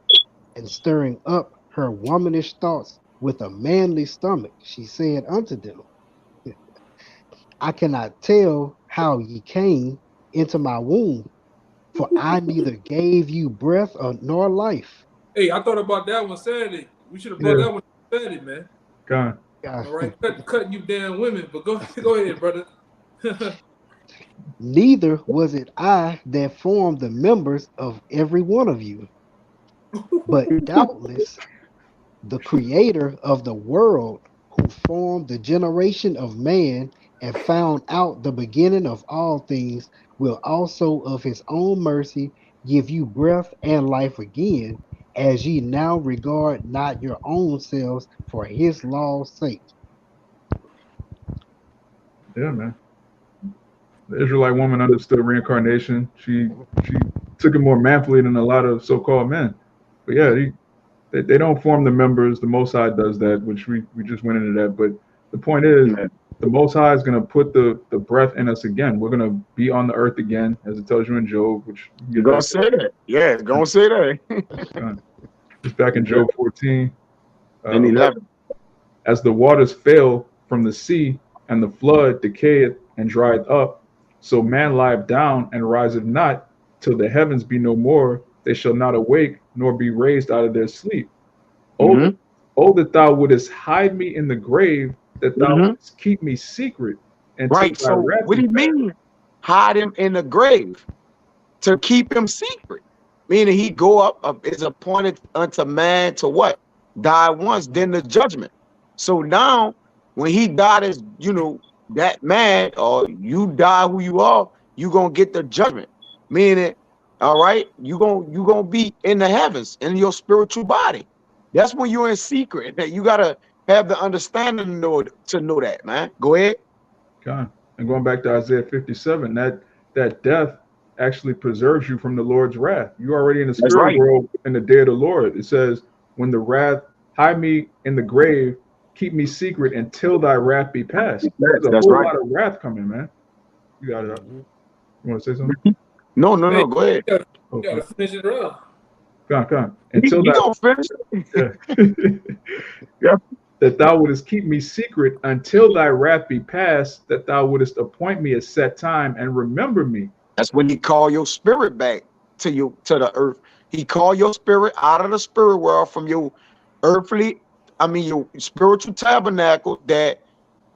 and stirring up her womanish thoughts with a manly stomach. She said unto them, I cannot tell how ye came into my womb, for I neither gave you breath nor life. Hey, I thought about that one Saturday. We should have brought that one Saturday, man. God. All right, cutting you damn women, but go ahead, brother. Neither was it I that formed the members of every one of you, but doubtless the creator of the world, who formed the generation of man and found out the beginning of all things, will also of his own mercy give you breath and life again, as ye now regard not your own selves for his law's sake. Yeah, man. The Israelite woman understood reincarnation. She took it more manfully than a lot of so-called men. But yeah, they don't form the members. The Most High does that, which we just went into that. But the point is, the Most High is going to put the breath in us again. We're going to be on the earth again, as it tells you in Job. Which you're going to say that. Yeah, it's going to say that. It's back in Job 14. And 11. As the waters fail from the sea, and the flood decayeth and drieth up, so man lieth down and riseth not, till the heavens be no more. They shall not awake, nor be raised out of their sleep. Oh, that thou wouldest hide me in the grave, that thou wouldest keep me secret. And right. So what do you mean, hide him in the grave? To keep him secret, meaning he go up is appointed unto man to what? Die once, then the judgment. So now, when he died as that man, or you die who you are, you gonna get the judgment. Meaning, all right, you gonna be in the heavens in your spiritual body. That's when you're in secret. That you gotta have the understanding to know that, man. Go ahead. God. And going back to Isaiah 57, that death actually preserves you from the Lord's wrath. You're already in the spirit world in the day of the Lord. It says, when the wrath, hide me in the grave, keep me secret until thy wrath be past. There's a whole lot of wrath coming, man. You got it up. You want to say something? No. Go ahead. You gotta finish it up. Come on. Until you gonna finish it? Yeah. That thou wouldest keep me secret until thy wrath be past, that thou wouldest appoint me a set time and remember me. That's when he call your spirit back. to you, to the earth. He called your spirit out of the spirit world from your earthly, your spiritual tabernacle that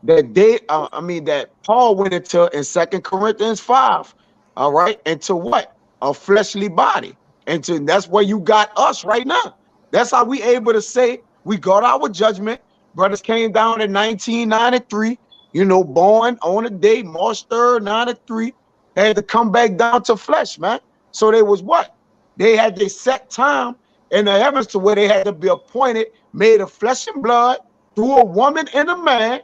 that Paul went into in 2 Corinthians 5. All right, into what? A fleshly body. And that's where you got us right now. That's how we able to say we got our judgment. Brothers came down in 1993, born on the day, March 3rd, 93, had to come back down to flesh, man. So they was what? They had their set time in the heavens to where they had to be appointed, made of flesh and blood, through a woman and a man,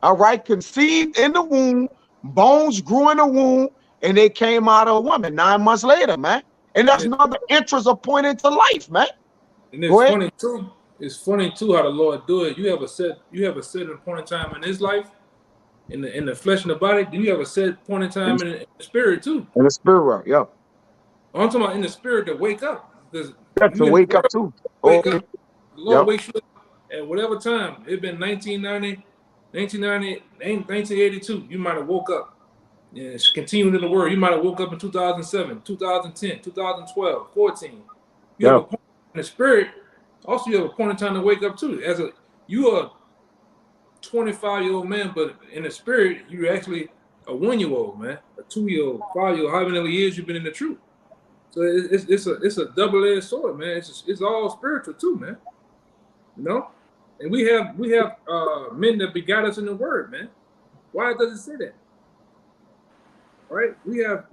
all right, conceived in the womb, bones grew in the womb, and they came out of a woman 9 months later, man. And that's another interest appointed to life, man. And it's funny too. It's funny too how the Lord do it. You have a certain point in time in His life, in the flesh and the body. Then you have a set point in time in the spirit too. In the spirit, yeah. I'm talking about in the spirit to wake up. That's to wake up too. Wake up. The Lord wakes you up at whatever time. It been 1990, 1982. You might have woke up. And it's continuing in the word. You might have woke up in 2007, 2010, 2012, 14. You have a point in the spirit. Also, you have a point in time to wake up too. You are a 25-year-old man, but in the spirit, you're actually a 1-year-old man, a 2-year-old, 5-year-old, however many years you've been in the truth. So it's a double-edged sword, man. It's all spiritual too, man. And we have men that begot us in the word, man. Why does it say that? All right, we have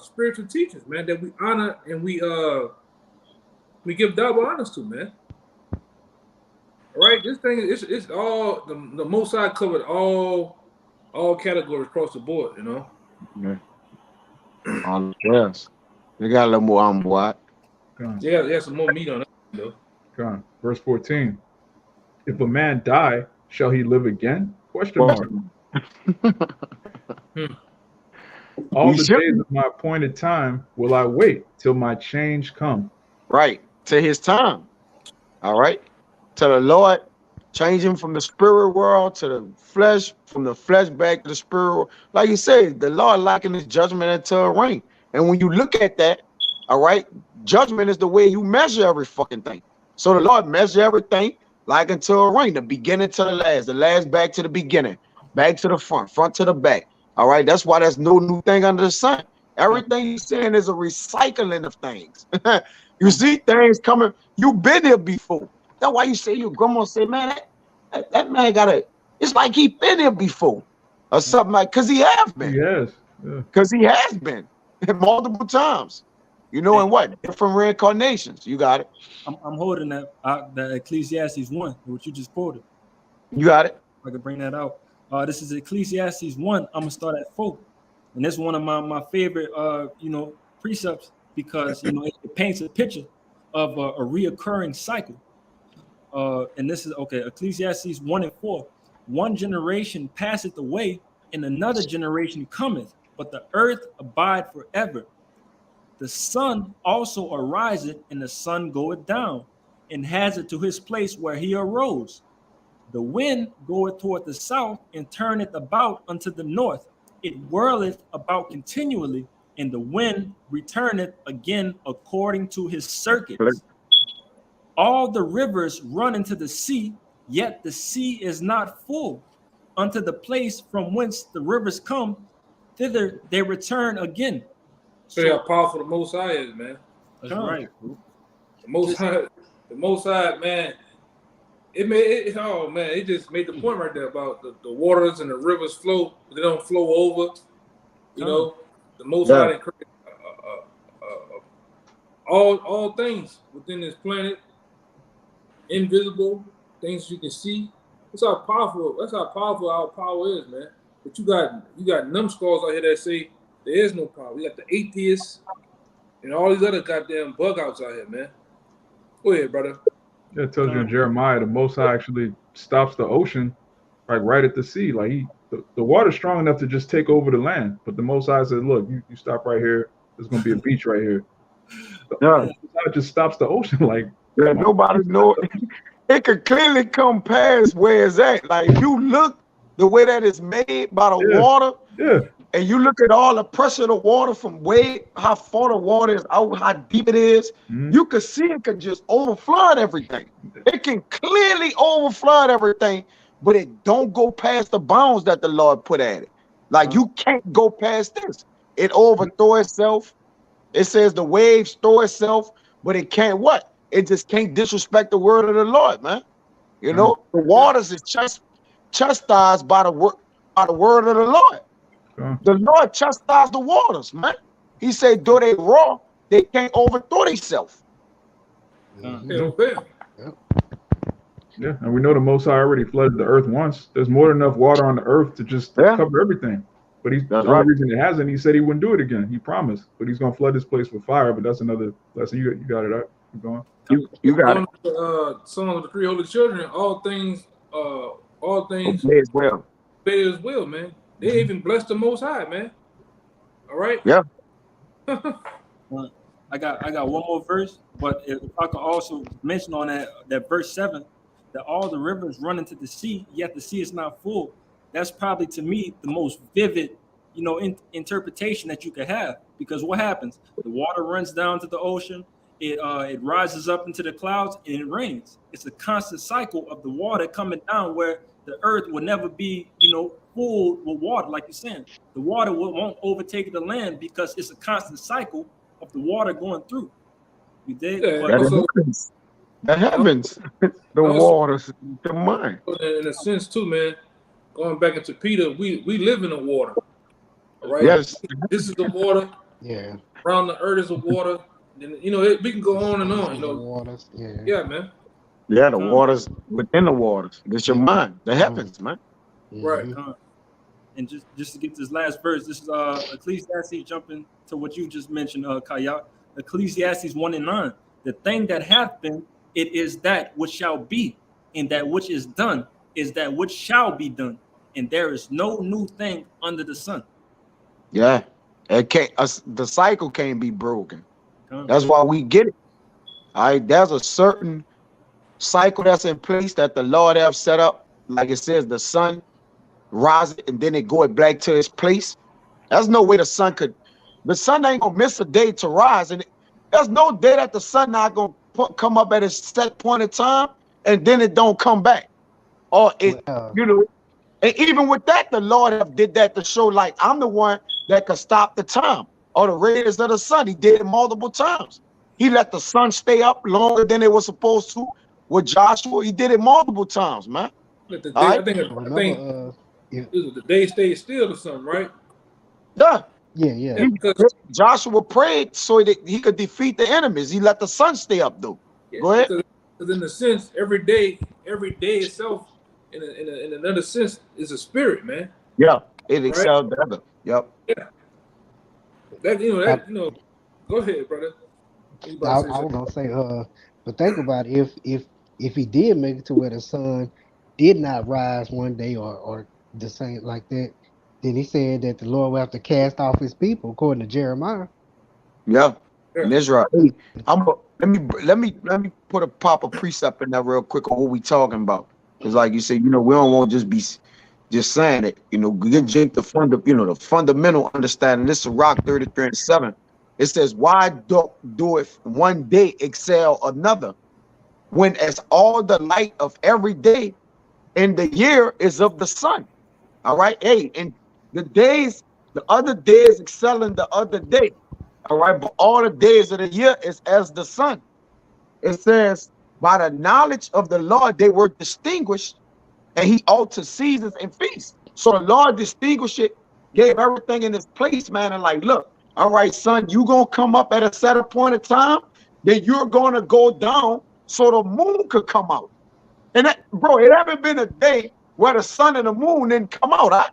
spiritual teachers, man, that we honor and we give double honors to, man. All right, this thing it's all the Most High covered all categories across the board, Yeah. Yes. We got a little more on board. Yeah, some more meat on it, though. Come on. Verse 14. If a man die, shall he live again? Question mark. All the days of my appointed time will I wait till my change come. Right. To his time. All right. To the Lord, change him from the spirit world to the flesh, from the flesh back to the spirit world. Like you said, the Lord likened his judgment unto a ring. And when you look at that, all right, judgment is the way you measure every fucking thing. So the Lord measure everything like unto a ring, the beginning to the last back to the beginning, back to the front to the back. All right, that's why there's no new thing under the sun. Everything you're saying is a recycling of things. You see things coming. You've been here before. That's why you say your grandma say, man, that man it's like he been here before. Or something like, because he has been. Yes. Because he has been multiple times. And what? Different reincarnations. You got it. I'm holding that Ecclesiastes 1, which you just quoted. You got it. I can bring that out. This is Ecclesiastes 1. I'm gonna start at 4, and this is one of my favorite precepts because it paints a picture of a reoccurring cycle. And this is Ecclesiastes 1 and 4. One generation passeth away, and another generation cometh, but the earth abide forever. The sun also ariseth, and the sun goeth down, and has it to his place where he arose. The wind goeth toward the south, and turneth about unto the north. It whirleth about continually, and the wind returneth again according to his circuits. All the rivers run into the sea, yet the sea is not full. Unto the place from whence the rivers come, thither they return again. So how powerful the Most High is, man. That's right. The Most High, man. It just made the point right there about the waters and the rivers flow, but they don't flow over. The Most High created all things within this planet, invisible things you can see. That's how powerful our power is, man. But you got numbskulls out here that say there is no power. We got the atheists and all these other goddamn bug outs out here, man. Go ahead, brother. Yeah, it tells you in Jeremiah, the Most High actually stops the ocean, like right at the sea. Like the water's strong enough to just take over the land. But the Most High says, look, you stop right here. There's going to be a beach right here. The Most High just stops the ocean. Like, nobody knows. It could clearly come past where it's at. Like, if you look the way that it's made by the water, and you look at all the pressure of the water from how far the water is out, how deep it is, you can see it can just overflood everything. It can clearly overflood everything, but it don't go past the bounds that the Lord put at it. Like you can't go past this. It overthrow itself. It says the waves store itself, but it can't what? It just can't disrespect the word of the Lord, man. You know, the waters is chastised by the word of the Lord. The Lord chastised the waters, man. He said, though they raw, they can't overthrow themselves. Yeah, and we know the Most High already flooded the earth once. There's more than enough water on the earth to just cover everything. But the only reason it hasn't, he said he wouldn't do it again. He promised, but he's gonna flood this place with fire. But that's another lesson. You got it out. Keep going. You got it. Some of the three holy children, all things obey as well. Obey as well, man. They even bless the Most High, man. All right. Yeah. I got one more verse, but if I could also mention on that verse 7, that all the rivers run into the sea, yet the sea is not full. That's probably to me the most vivid, interpretation that you could have, because what happens? The water runs down to the ocean, it rises up into the clouds, and it rains. It's a constant cycle of the water coming down, where the earth will never be, full with water, like you're saying. The water won't overtake the land because it's a constant cycle of the water going through. You did? That happens. The waters, the mind. In a sense, too, man. Going back into Peter, we live in the water. All right. Yes. This is the water. Yeah. Around the earth is the water. And we can go on and on. Waters. Yeah. Yeah, man. Yeah, the waters within the waters. It's your mind. The heavens, man. Right. And just to get this last verse, this is Ecclesiastes, jumping to what you just mentioned, Kaya. Ecclesiastes 1:9. The thing that hath been, it is that which shall be, and that which is done is that which shall be done, and there is no new thing under the sun. Yeah, it can't. The cycle can't be broken. That's why we get it. All right, there's a certain cycle that's in place that the Lord have set up. Like it says, the sun rises and then it go back to its place. There's no way the sun ain't gonna miss a day to rise, and there's no day that the sun not gonna come up at a set point in time and then it don't come back. Or it, and even with that, the Lord have did that to show, like, I'm the one that could stop the time. Or the radius of the sun, he did it multiple times. He let the sun stay up longer than it was supposed to. With Joshua, he did it multiple times, man. I think the day stayed still or something, right? Yeah. Joshua prayed so that he could defeat the enemies. He let the sun stay up, though. Yeah, go ahead. Because in a sense, every day itself, in another sense, is a spirit, man. Yeah, it excels the other. Yep. Yeah. Go ahead, brother. I was gonna say, but think about it, if he did make it to where the sun did not rise one day or the same like that, then he said that the Lord will have to cast off his people, according to Jeremiah. Yeah, in Israel. Hey, let me put a proper precept in there real quick on what we talking about. Because like you said, we don't want to just be just saying it. Get the fundamental understanding. This is Rock 33:7. It says, why do it one day excel another, when as all the light of every day in the year is of the sun? All right. Hey, and the other days excelling the other day. All right. But all the days of the year is as the sun. It says, by the knowledge of the Lord, they were distinguished, and he altered seasons and feasts. So the Lord distinguished it, gave everything in its place, man. And like, look, all right, son, you gonna come up at a set point of time, then you're gonna go down so the moon could come out. And that, bro, it haven't been a day where the sun and the moon didn't come out. Huh?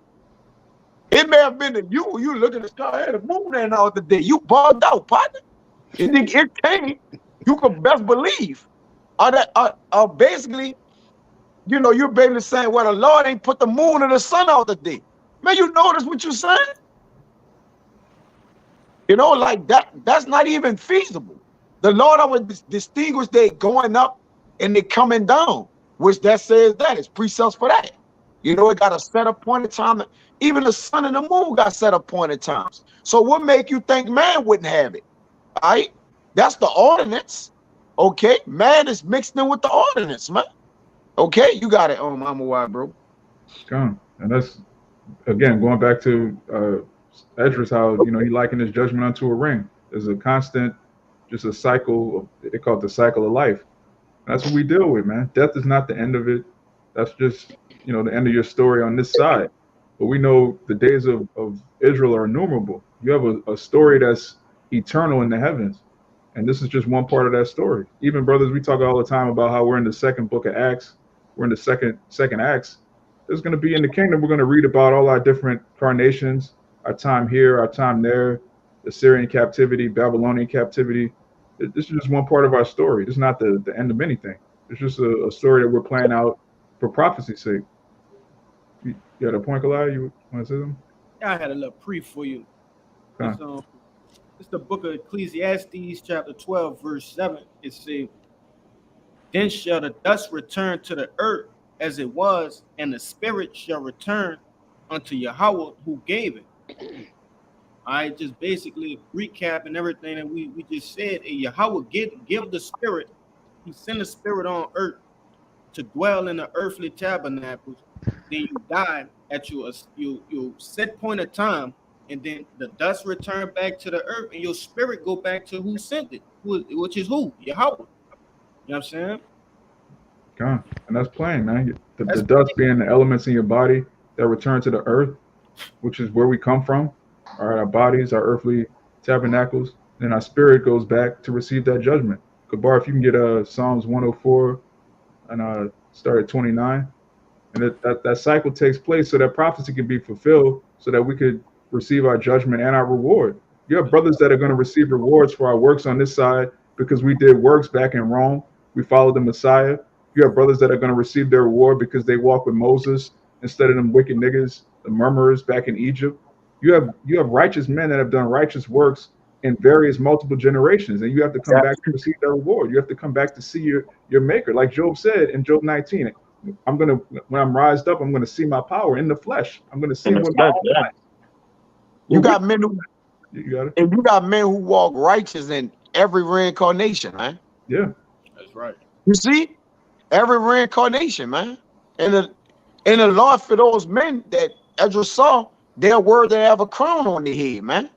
It may have been that you look at the sky, hey, the moon ain't out the day. You bugged out, partner. It came. You could best believe. Basically, you're basically saying, well, the Lord ain't put the moon and the sun out the day. Man, you notice what you're saying? Like that's not even feasible. The Lord would distinguish they going up and they coming down, which that says that is precepts for that. You know, it got a set appointed time. Even the sun and the moon got set appointed times. So what make you think man wouldn't have it? All right, that's the ordinance. Okay, man is mixed in with the ordinance, man. Okay, you got it. Oh, mama, why, bro? Come. And that's again going back to Esdras, how he likened his judgment unto a ring. There's a constant, just a cycle. They call it the cycle of life. That's what we deal with, man. Death is not the end of it. That's just the end of your story on this side. But we know the days of Israel are innumerable. You have a story that's eternal in the heavens. And this is just one part of that story. Even brothers, we talk all the time about how we're in the second book of Acts. We're in the second Acts. There's going to be in the kingdom, we're going to read about all our different carnations, our time here, our time there, the Syrian captivity, Babylonian captivity. This is just one part of our story. This is not the end of anything. It's just a story that we're playing out for prophecy's sake. You got a point, Kalai? You want to say something? I had a little pre for you. Huh. It's the book of Ecclesiastes, chapter 12, verse 7. It says, "Then shall the dust return to the earth as it was, and the spirit shall return unto Yahweh who gave it." I just basically recapping everything that we just said. Yahweh give the spirit. He sent a spirit on earth to dwell in the earthly tabernacles. Then you die at your set point of time, and then the dust return back to the earth, and your spirit go back to who sent it, which is who? Yahweh. You know what I'm saying? Gone. And that's plain, man. The dust being the elements in your body that return to the earth, which is where we come from. All right, our bodies, our earthly tabernacles, then our spirit goes back to receive that judgment. Kabar, if you can get Psalms 104 and start at 29, and that cycle takes place so that prophecy can be fulfilled, so that we could receive our judgment and our reward. You have brothers that are going to receive rewards for our works on this side because we did works back in Rome. We followed the Messiah. You have brothers that are going to receive their reward because they walk with Moses instead of them wicked niggas, the murmurers back in Egypt. You have righteous men that have done righteous works in various multiple generations, and you have to come back to receive that reward. You have to come back to see your maker. Like Job said in Job 19, when I'm rised up, I'm gonna see my power in the flesh. I'm gonna see him with my own eyes. You got men who you got it. And you got men who walk righteous in every reincarnation, man. Yeah. That's right. You see? Every reincarnation, man. And the Lord, for those men that Ezra saw, they're worthy to have a crown on their head, man.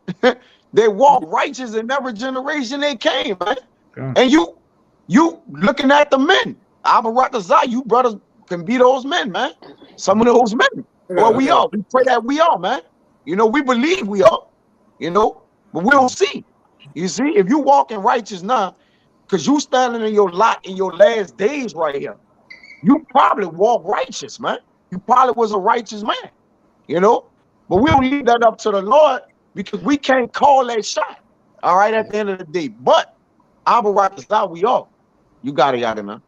They walk righteous in every generation they came, man. God. And you looking at the men. Abarakazai, you brothers can be those men, man. Some of those men. Well, we are. We pray that we are, man. We believe we are, but we don't see. You see, if you walk in righteous now, because you standing in your lot in your last days right here, you probably walk righteous, man. You probably was a righteous man, but we don't leave that up to the Lord because we can't call that shot. All right, at the end of the day. But Abarakazai, we are. You got it, man.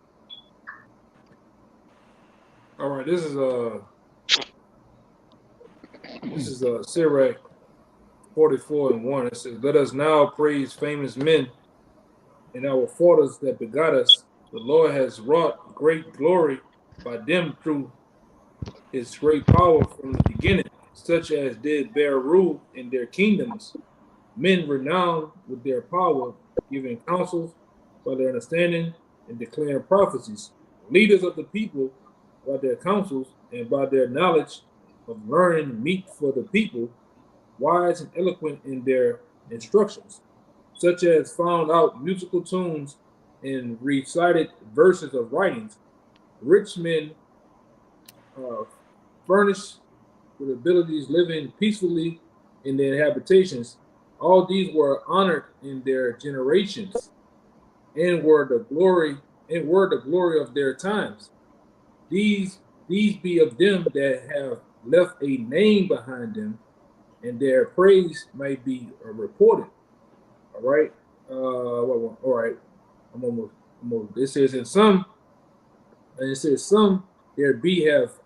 All right, this is Sirach 44:1. It says, "Let us now praise famous men and our fathers that begot us. The Lord has wrought great glory by them through his great power from the beginning, such as did bear rule in their kingdoms, men renowned with their power, giving counsels by their understanding and declaring prophecies, leaders of the people by their counsels and by their knowledge of learning meet for the people, wise and eloquent in their instructions, such as found out musical tunes and recited verses of writings. Rich men furnished with abilities, living peacefully in their habitations. All these were honored in their generations, and were the glory of their times. These be of them that have left a name behind them, and their praise might be reported. All right. All right. I'm almost. It says in some, and it says some there be have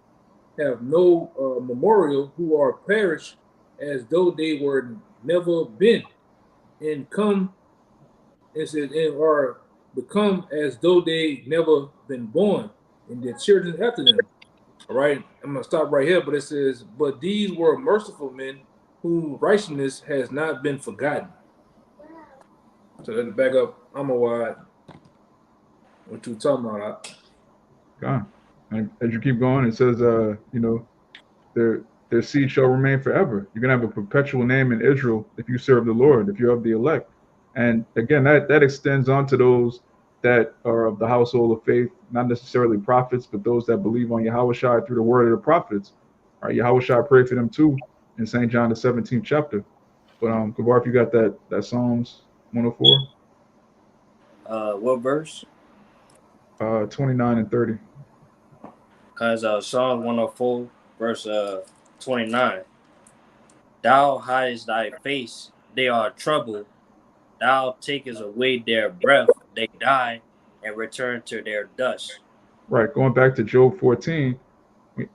no memorial, who are perished as though they were never been, and come. It says and are become as though they never been born, and their children after them All right, I'm gonna stop right here, but it says, "But these were merciful men, whose righteousness has not been forgotten." So then back up, I'm a wide. What you talking about? God. And as you keep going, it says, their seed shall remain forever. You're gonna have a perpetual name in Israel if you serve the Lord, if you're of the elect. And again, that extends on to those that are of the household of faith, not necessarily prophets, but those that believe on Yahweh Shai through the word of the prophets. All right, Yahweh Shai prayed for them too in St. John the 17th chapter. But Kavar, if you got that Psalms 104, What verse? 29 and 30. Because Psalm 104, verse 29. Thou hidest thy face, they are troubled. Thou takest away their breath, they die and return to their dust. Right, going back to Job 14,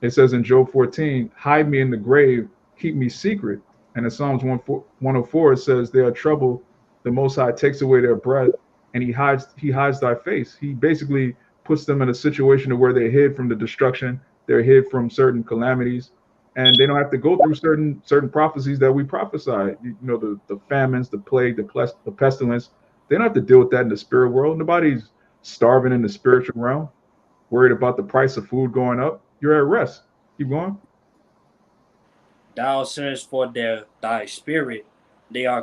it says in Job 14, hide me in the grave, keep me secret. And in Psalms 104, it says they are troubled. The Most High takes away their breath, and He hides thy face. He basically puts them in a situation where they're hid from the destruction, they're hid from certain calamities, and they don't have to go through certain prophecies that we prophesied. The famines, the plague, the pestilence. They don't have to deal with that in the spirit world. Nobody's starving in the spiritual realm, worried about the price of food going up. You're at rest. Keep going. Thou sendest for thy spirit, they are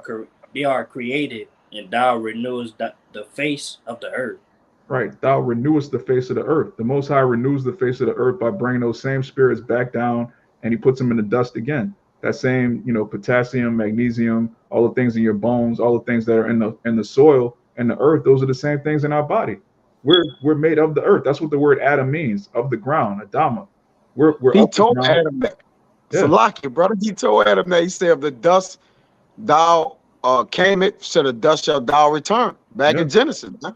created, and thou renewest the face of the earth. Right. Thou renewest the face of the earth. The Most High renews the face of the earth by bringing those same spirits back down, and He puts them in the dust again. That same, potassium, magnesium, all the things in your bones, all the things that are in the soil and the earth. Those are the same things in our body. We're made of the earth. That's what the word Adam means, of the ground, Adama. We're He up the told ground. Adam that. Yeah. Salaki, brother. He told Adam that. He said, "Of the dust thou came it, so the dust shall thou return." Back in Genesis, man.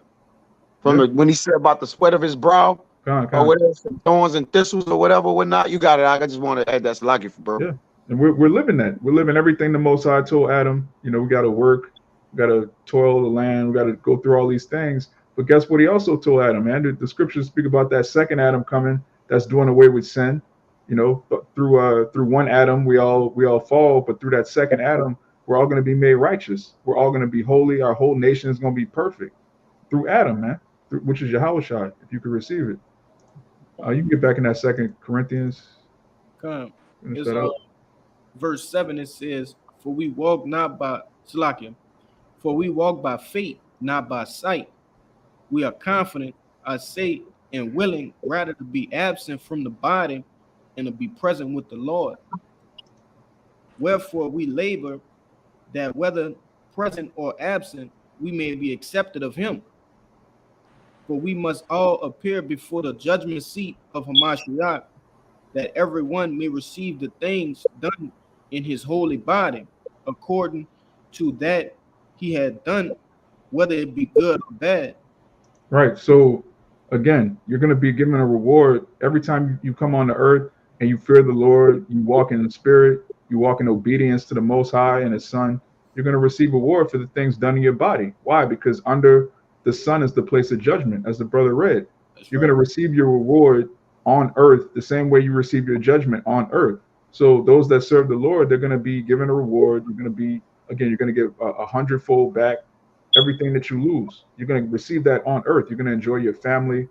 When he said about the sweat of his brow, or whatever, thorns and thistles or whatever, whatnot. You got it. I just want to add that's Salaki, bro. Yeah, and we're living that. We're living everything the Most High told Adam. We got to work, we got to toil the land, we got to go through all these things. But guess what? He also told Adam, man. The scriptures speak about that second Adam coming, that's doing away with sin. But through one Adam we all fall, but through that second Adam, we're all going to be made righteous. We're all going to be holy. Our whole nation is going to be perfect through Adam, man. Which is Yahweh Shai, if you could receive it. You can get back in that 2 Corinthians. Come. Verse 7, it says, For we walk by faith, not by sight. We are confident, I say, and willing rather to be absent from the body and to be present with the Lord. Wherefore we labor that whether present or absent, we may be accepted of Him. For we must all appear before the judgment seat of Hamashiach, that everyone may receive the things done in his holy body, according to that he had done, whether it be good or bad. Right. So again, you're going to be given a reward every time you come on the earth and you fear the Lord, you walk in the spirit, you walk in obedience to the Most High and His Son. You're going to receive a reward for the things done in your body. Why? Because under the sun is the place of judgment, as the brother read. You're going to receive your reward on earth the same way you receive your judgment on earth. So those that serve the Lord, they're going to be given a reward. You're going to get a hundredfold back everything that you lose. You're going to receive that on earth. You're going to enjoy your family.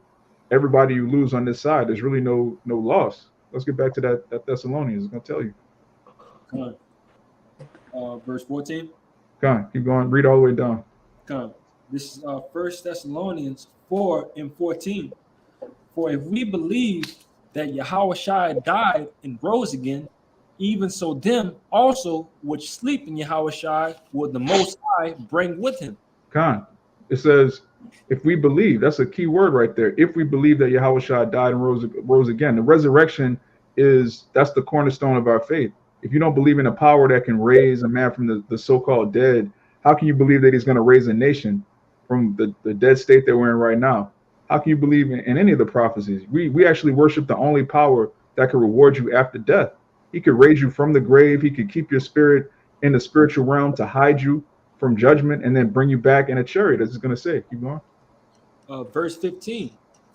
Everybody you lose on this side, there's really no loss. Let's get back to that Thessalonians. I'm going to tell you. Come on. Verse 14. Come on, keep going. Read all the way down. Come on. This is 1 Thessalonians 4 and 14. For if we believe that Yahweh Shai died and rose again, even so them also which sleep in Yahweh Shai will the Most High bring with Him. Khan, it says, if we believe, that's a key word right there. If we believe that Yahweh Shai died and rose again, the resurrection that's the cornerstone of our faith. If you don't believe in a power that can raise a man from the so-called dead, how can you believe that He's going to raise a nation from the dead state that we're in right now? How can you believe in any of the prophecies? We actually worship the only power that can reward you after death. He could raise you from the grave. He could keep your spirit in the spiritual realm to hide you from judgment and then bring you back in a chariot, as it's going to say. Keep going. Verse 15.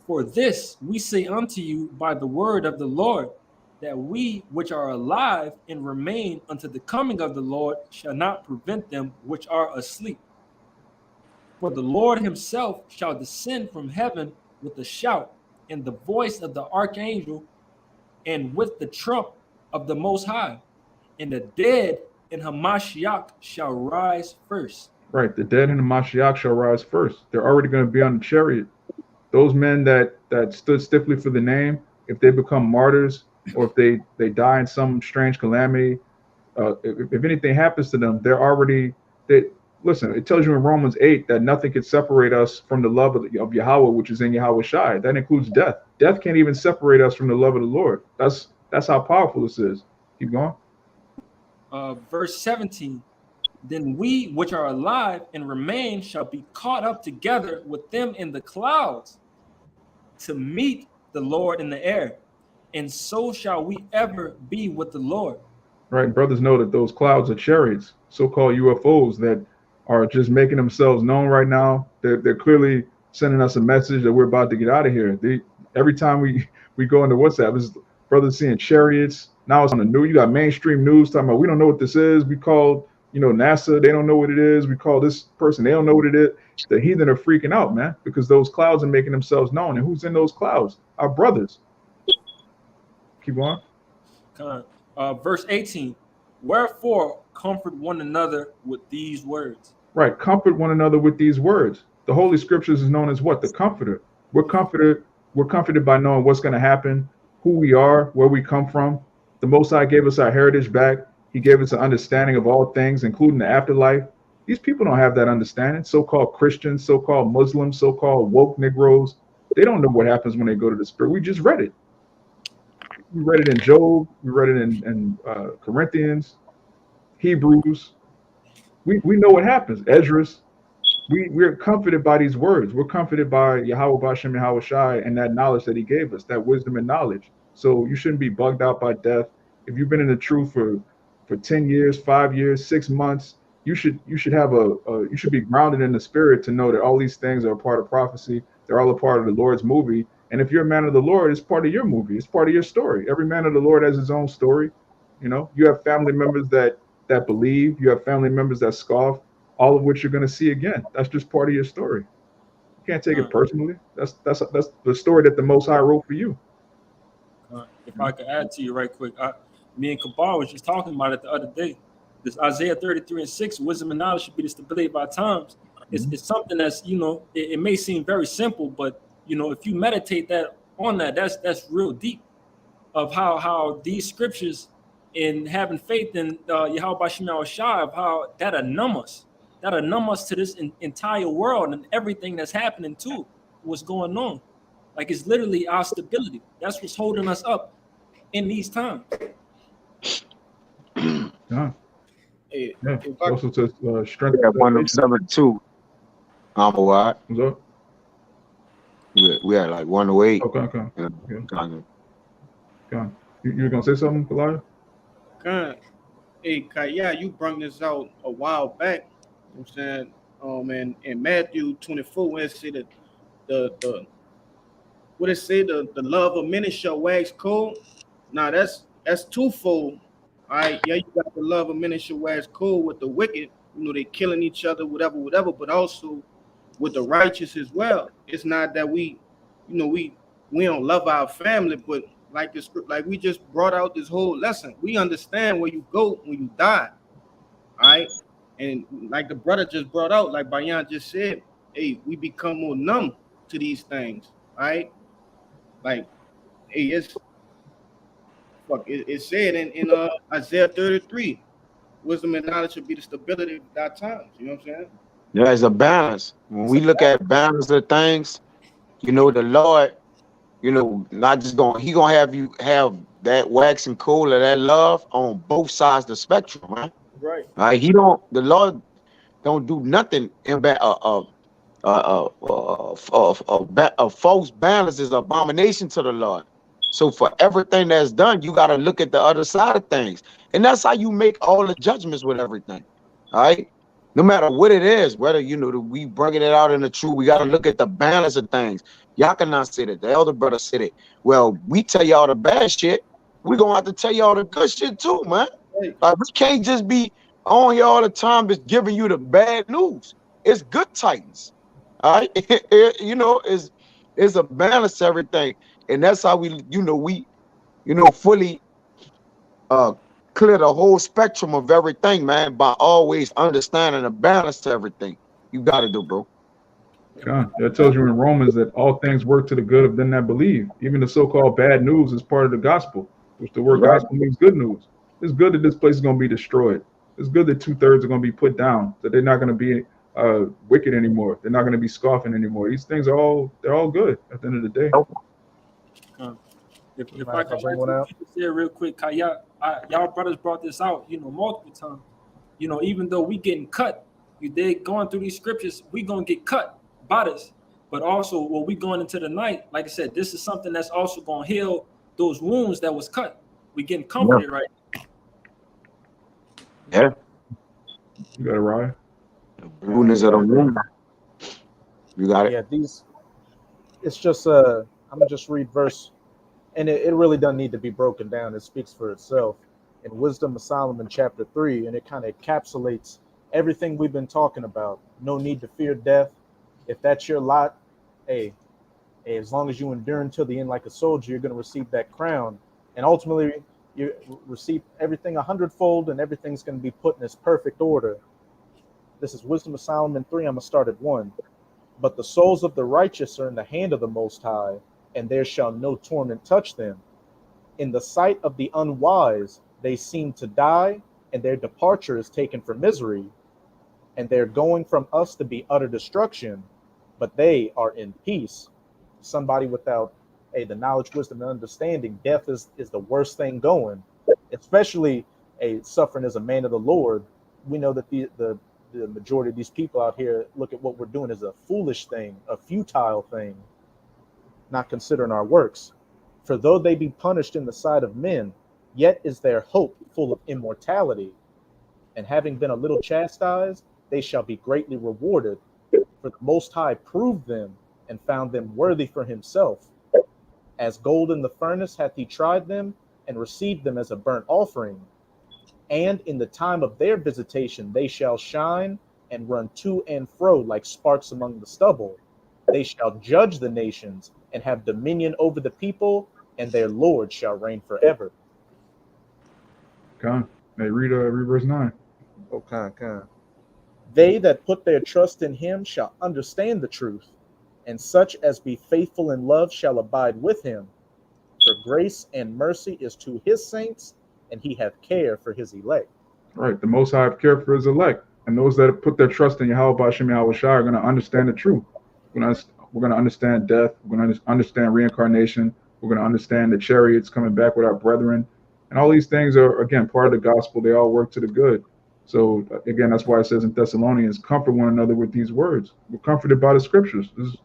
For this we say unto you by the word of the Lord, that we which are alive and remain unto the coming of the Lord shall not prevent them which are asleep. For the Lord himself shall descend from heaven with a shout, and the voice of the archangel, and with the trump of the Most High, and the dead in Hamashiach shall rise first. Right. The dead in the Mashiach shall rise first. They're already going to be on the chariot. Those men that stood stiffly for the name, if they become martyrs or if they die in some strange calamity, if anything happens to them, they're already they listen. It tells you in Romans 8 that nothing can separate us from the love of Yahweh, which is in Yahweh Shai. That includes death. Death can't even separate us from the love of the Lord. That's how powerful this is. Keep going. Verse 17. Then we which are alive and remain shall be caught up together with them in the clouds to meet the Lord in the air, and so shall we ever be with the Lord. Right, brothers know that those clouds are chariots, so-called UFOs that are just making themselves known right now. They're clearly sending us a message that we're about to get out of here. Every time we go into WhatsApp, it's brothers seeing chariots. Now it's on the news. You got mainstream news talking about we don't know what this is. We called NASA, they don't know what it is. We call this person, they don't know what it is. The heathen are freaking out, man, because those clouds are making themselves known. And who's in those clouds? Our brothers. Keep on. Verse 18. Wherefore comfort one another with these words. Right. Comfort one another with these words. The Holy Scriptures is known as what? The Comforter. We're comforted by knowing what's going to happen, who we are, where we come from. The Most High gave us our heritage back. He gave us an understanding of all things, including the afterlife. These people don't have that understanding. So-called Christians, so-called Muslims, so-called woke Negroes. They don't know what happens when they go to the Spirit. We just read it. We read it in Job. We read it in Corinthians, Hebrews. We know what happens. Esdras. We're comforted by these words. We're comforted by Yahweh Bashem Yahweh Shai and that knowledge that he gave us, that wisdom and knowledge. So you shouldn't be bugged out by death. If you've been in the truth for 10 years, 5 years, 6 months, you should have you should be grounded in the spirit to know that all these things are a part of prophecy. They're all a part of the Lord's movie. And if you're a man of the Lord, it's part of your movie. It's part of your story. Every man of the Lord has his own story. You have family members that believe. You have family members that scoff, all of which you're going to see again. That's just part of your story. You can't take it personally. That's the story that the Most High wrote for you. If I could add to you right quick, me and Kabar was just talking about it the other day. This Isaiah 33:6, wisdom and knowledge should be the stability of our times. It's something that's, it may seem very simple, but if you meditate on that, that's real deep of how these scriptures and having faith in Yahweh Bashem Yahweh Shai, of how that'll numb us to this entire world and everything that's happening to what's going on. Like, it's literally our stability. That's what's holding us up in these times. Hey, Yeah. if I Also to strengthen. We have 172. What? What's up? We had like 108. Okay. Yeah. You were gonna say something, Goliath? Hey, Kaya, you brought this out a while back. You know what I'm saying? In Matthew 24, where it say that the what it say, the love of many shall wax cold. Now that's twofold. All right, yeah, you got the love of many shall wax cold with the wicked. They killing each other, whatever, but also with the righteous as well. It's not that we don't love our family, but like we just brought out this whole lesson. We understand where you go when you die. All right. And like the brother just brought out, like Bayan just said, hey, we become more numb to these things. All right. Like, hey, it said in Isaiah 33, wisdom and knowledge should be the stability of our times. You know what I'm saying? Yeah, it's a balance. When we look at balance of things, the Lord, not just he gonna have you have that wax and coal of that love on both sides of the spectrum, right? Right. The Lord don't do nothing in a false balance is abomination to the Lord. So for everything that's done, you got to look at the other side of things. And that's how you make all the judgments with everything. All right. No matter what it is, whether we bringing it out in the truth, we got to look at the balance of things. Y'all cannot say that. The elder brother said it. Well, we tell y'all the bad shit. We're gonna have to tell y'all the good shit too, man. Like, we can't just be on here all the time just giving you the bad news. It's good Titans. All right. It's a balance to everything. And that's how we fully clear the whole spectrum of everything, man, by always understanding the balance to everything. You got to do, bro. God, that tells you in Romans that all things work to the good of them that believe. Even the so-called bad news is part of the gospel, which the word gospel means good news. It's good that this place is going to be destroyed. It's good that 2/3 are going to be put down, that they're not going to be wicked anymore. They're not going to be scoffing anymore. These things are all good at the end of the day. If I can bring one out here real quick, y'all brothers brought this out, multiple times. Even though we getting cut, they going through these scriptures, we gonna get cut by this. But also, when we going into the night, like I said, this is something that's also gonna heal those wounds that was cut. We getting comforted right now. Yeah. You got it, Ryan. Woundness of the wound. You got it. Yeah, it's just I'm gonna just read verse, and it really doesn't need to be broken down. It speaks for itself. In Wisdom of Solomon, chapter 3, and it kind of encapsulates everything we've been talking about. No need to fear death. If that's your lot, hey, as long as you endure until the end like a soldier, you're going to receive that crown. And ultimately, you receive everything 100-fold, and everything's going to be put in its perfect order. This is Wisdom of Solomon 3. I'm going to start at 1. But the souls of the righteous are in the hand of the Most High, and there shall no torment touch them. In the sight of the unwise, they seem to die, and their departure is taken for misery, and they're going from us to be utter destruction, but they are in peace. Somebody without the knowledge, wisdom, and understanding, death is the worst thing going, especially suffering as a man of the Lord. We know that the majority of these people out here look at what we're doing as a foolish thing, a futile thing, not considering our works. For though they be punished in the sight of men, yet is their hope full of immortality. And having been a little chastised, they shall be greatly rewarded. For the Most High proved them and found them worthy for himself. As gold in the furnace hath he tried them and received them as a burnt offering. And in the time of their visitation they shall shine and run to and fro like sparks among the stubble. They shall judge the nations and have dominion over the people, and their Lord shall reign forever. Hey, read verse 9. They that put their trust in him shall understand the truth, and such as be faithful in love shall abide with him. For grace and mercy is to his saints, and he hath care for his elect. Right, the Most High have care for his elect, and those that put their trust in Yahweh B'Shem Yahweh Shai are going to understand the truth. We're going to understand death. We're going to understand reincarnation. We're going to understand the chariots coming back with our brethren. And all these things are, again, part of the gospel. They all work to the good. So, again, that's why it says in Thessalonians, comfort one another with these words. We're comforted by the scriptures. This is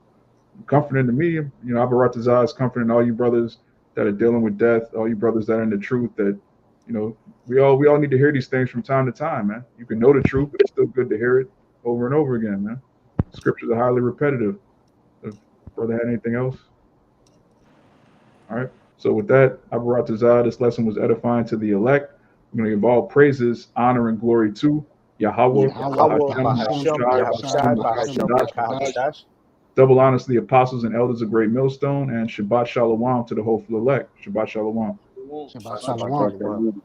comforting to me. Abaratazah is comforting all you brothers that are dealing with death, all you brothers that are in the truth, that, we all need to hear these things from time to time, man. You can know the truth, but it's still good to hear it over and over again, man. Scriptures are highly repetitive. If brother had anything else? All right. So with that, Abaratazah, this lesson was edifying to the elect. I'm going to give all praises, honor, and glory to Yahweh. Double honors to the apostles and elders of Great Millstone, and Shabbat Shalom to the hopeful elect. Shabbat Shalom. Shabbat Shalom.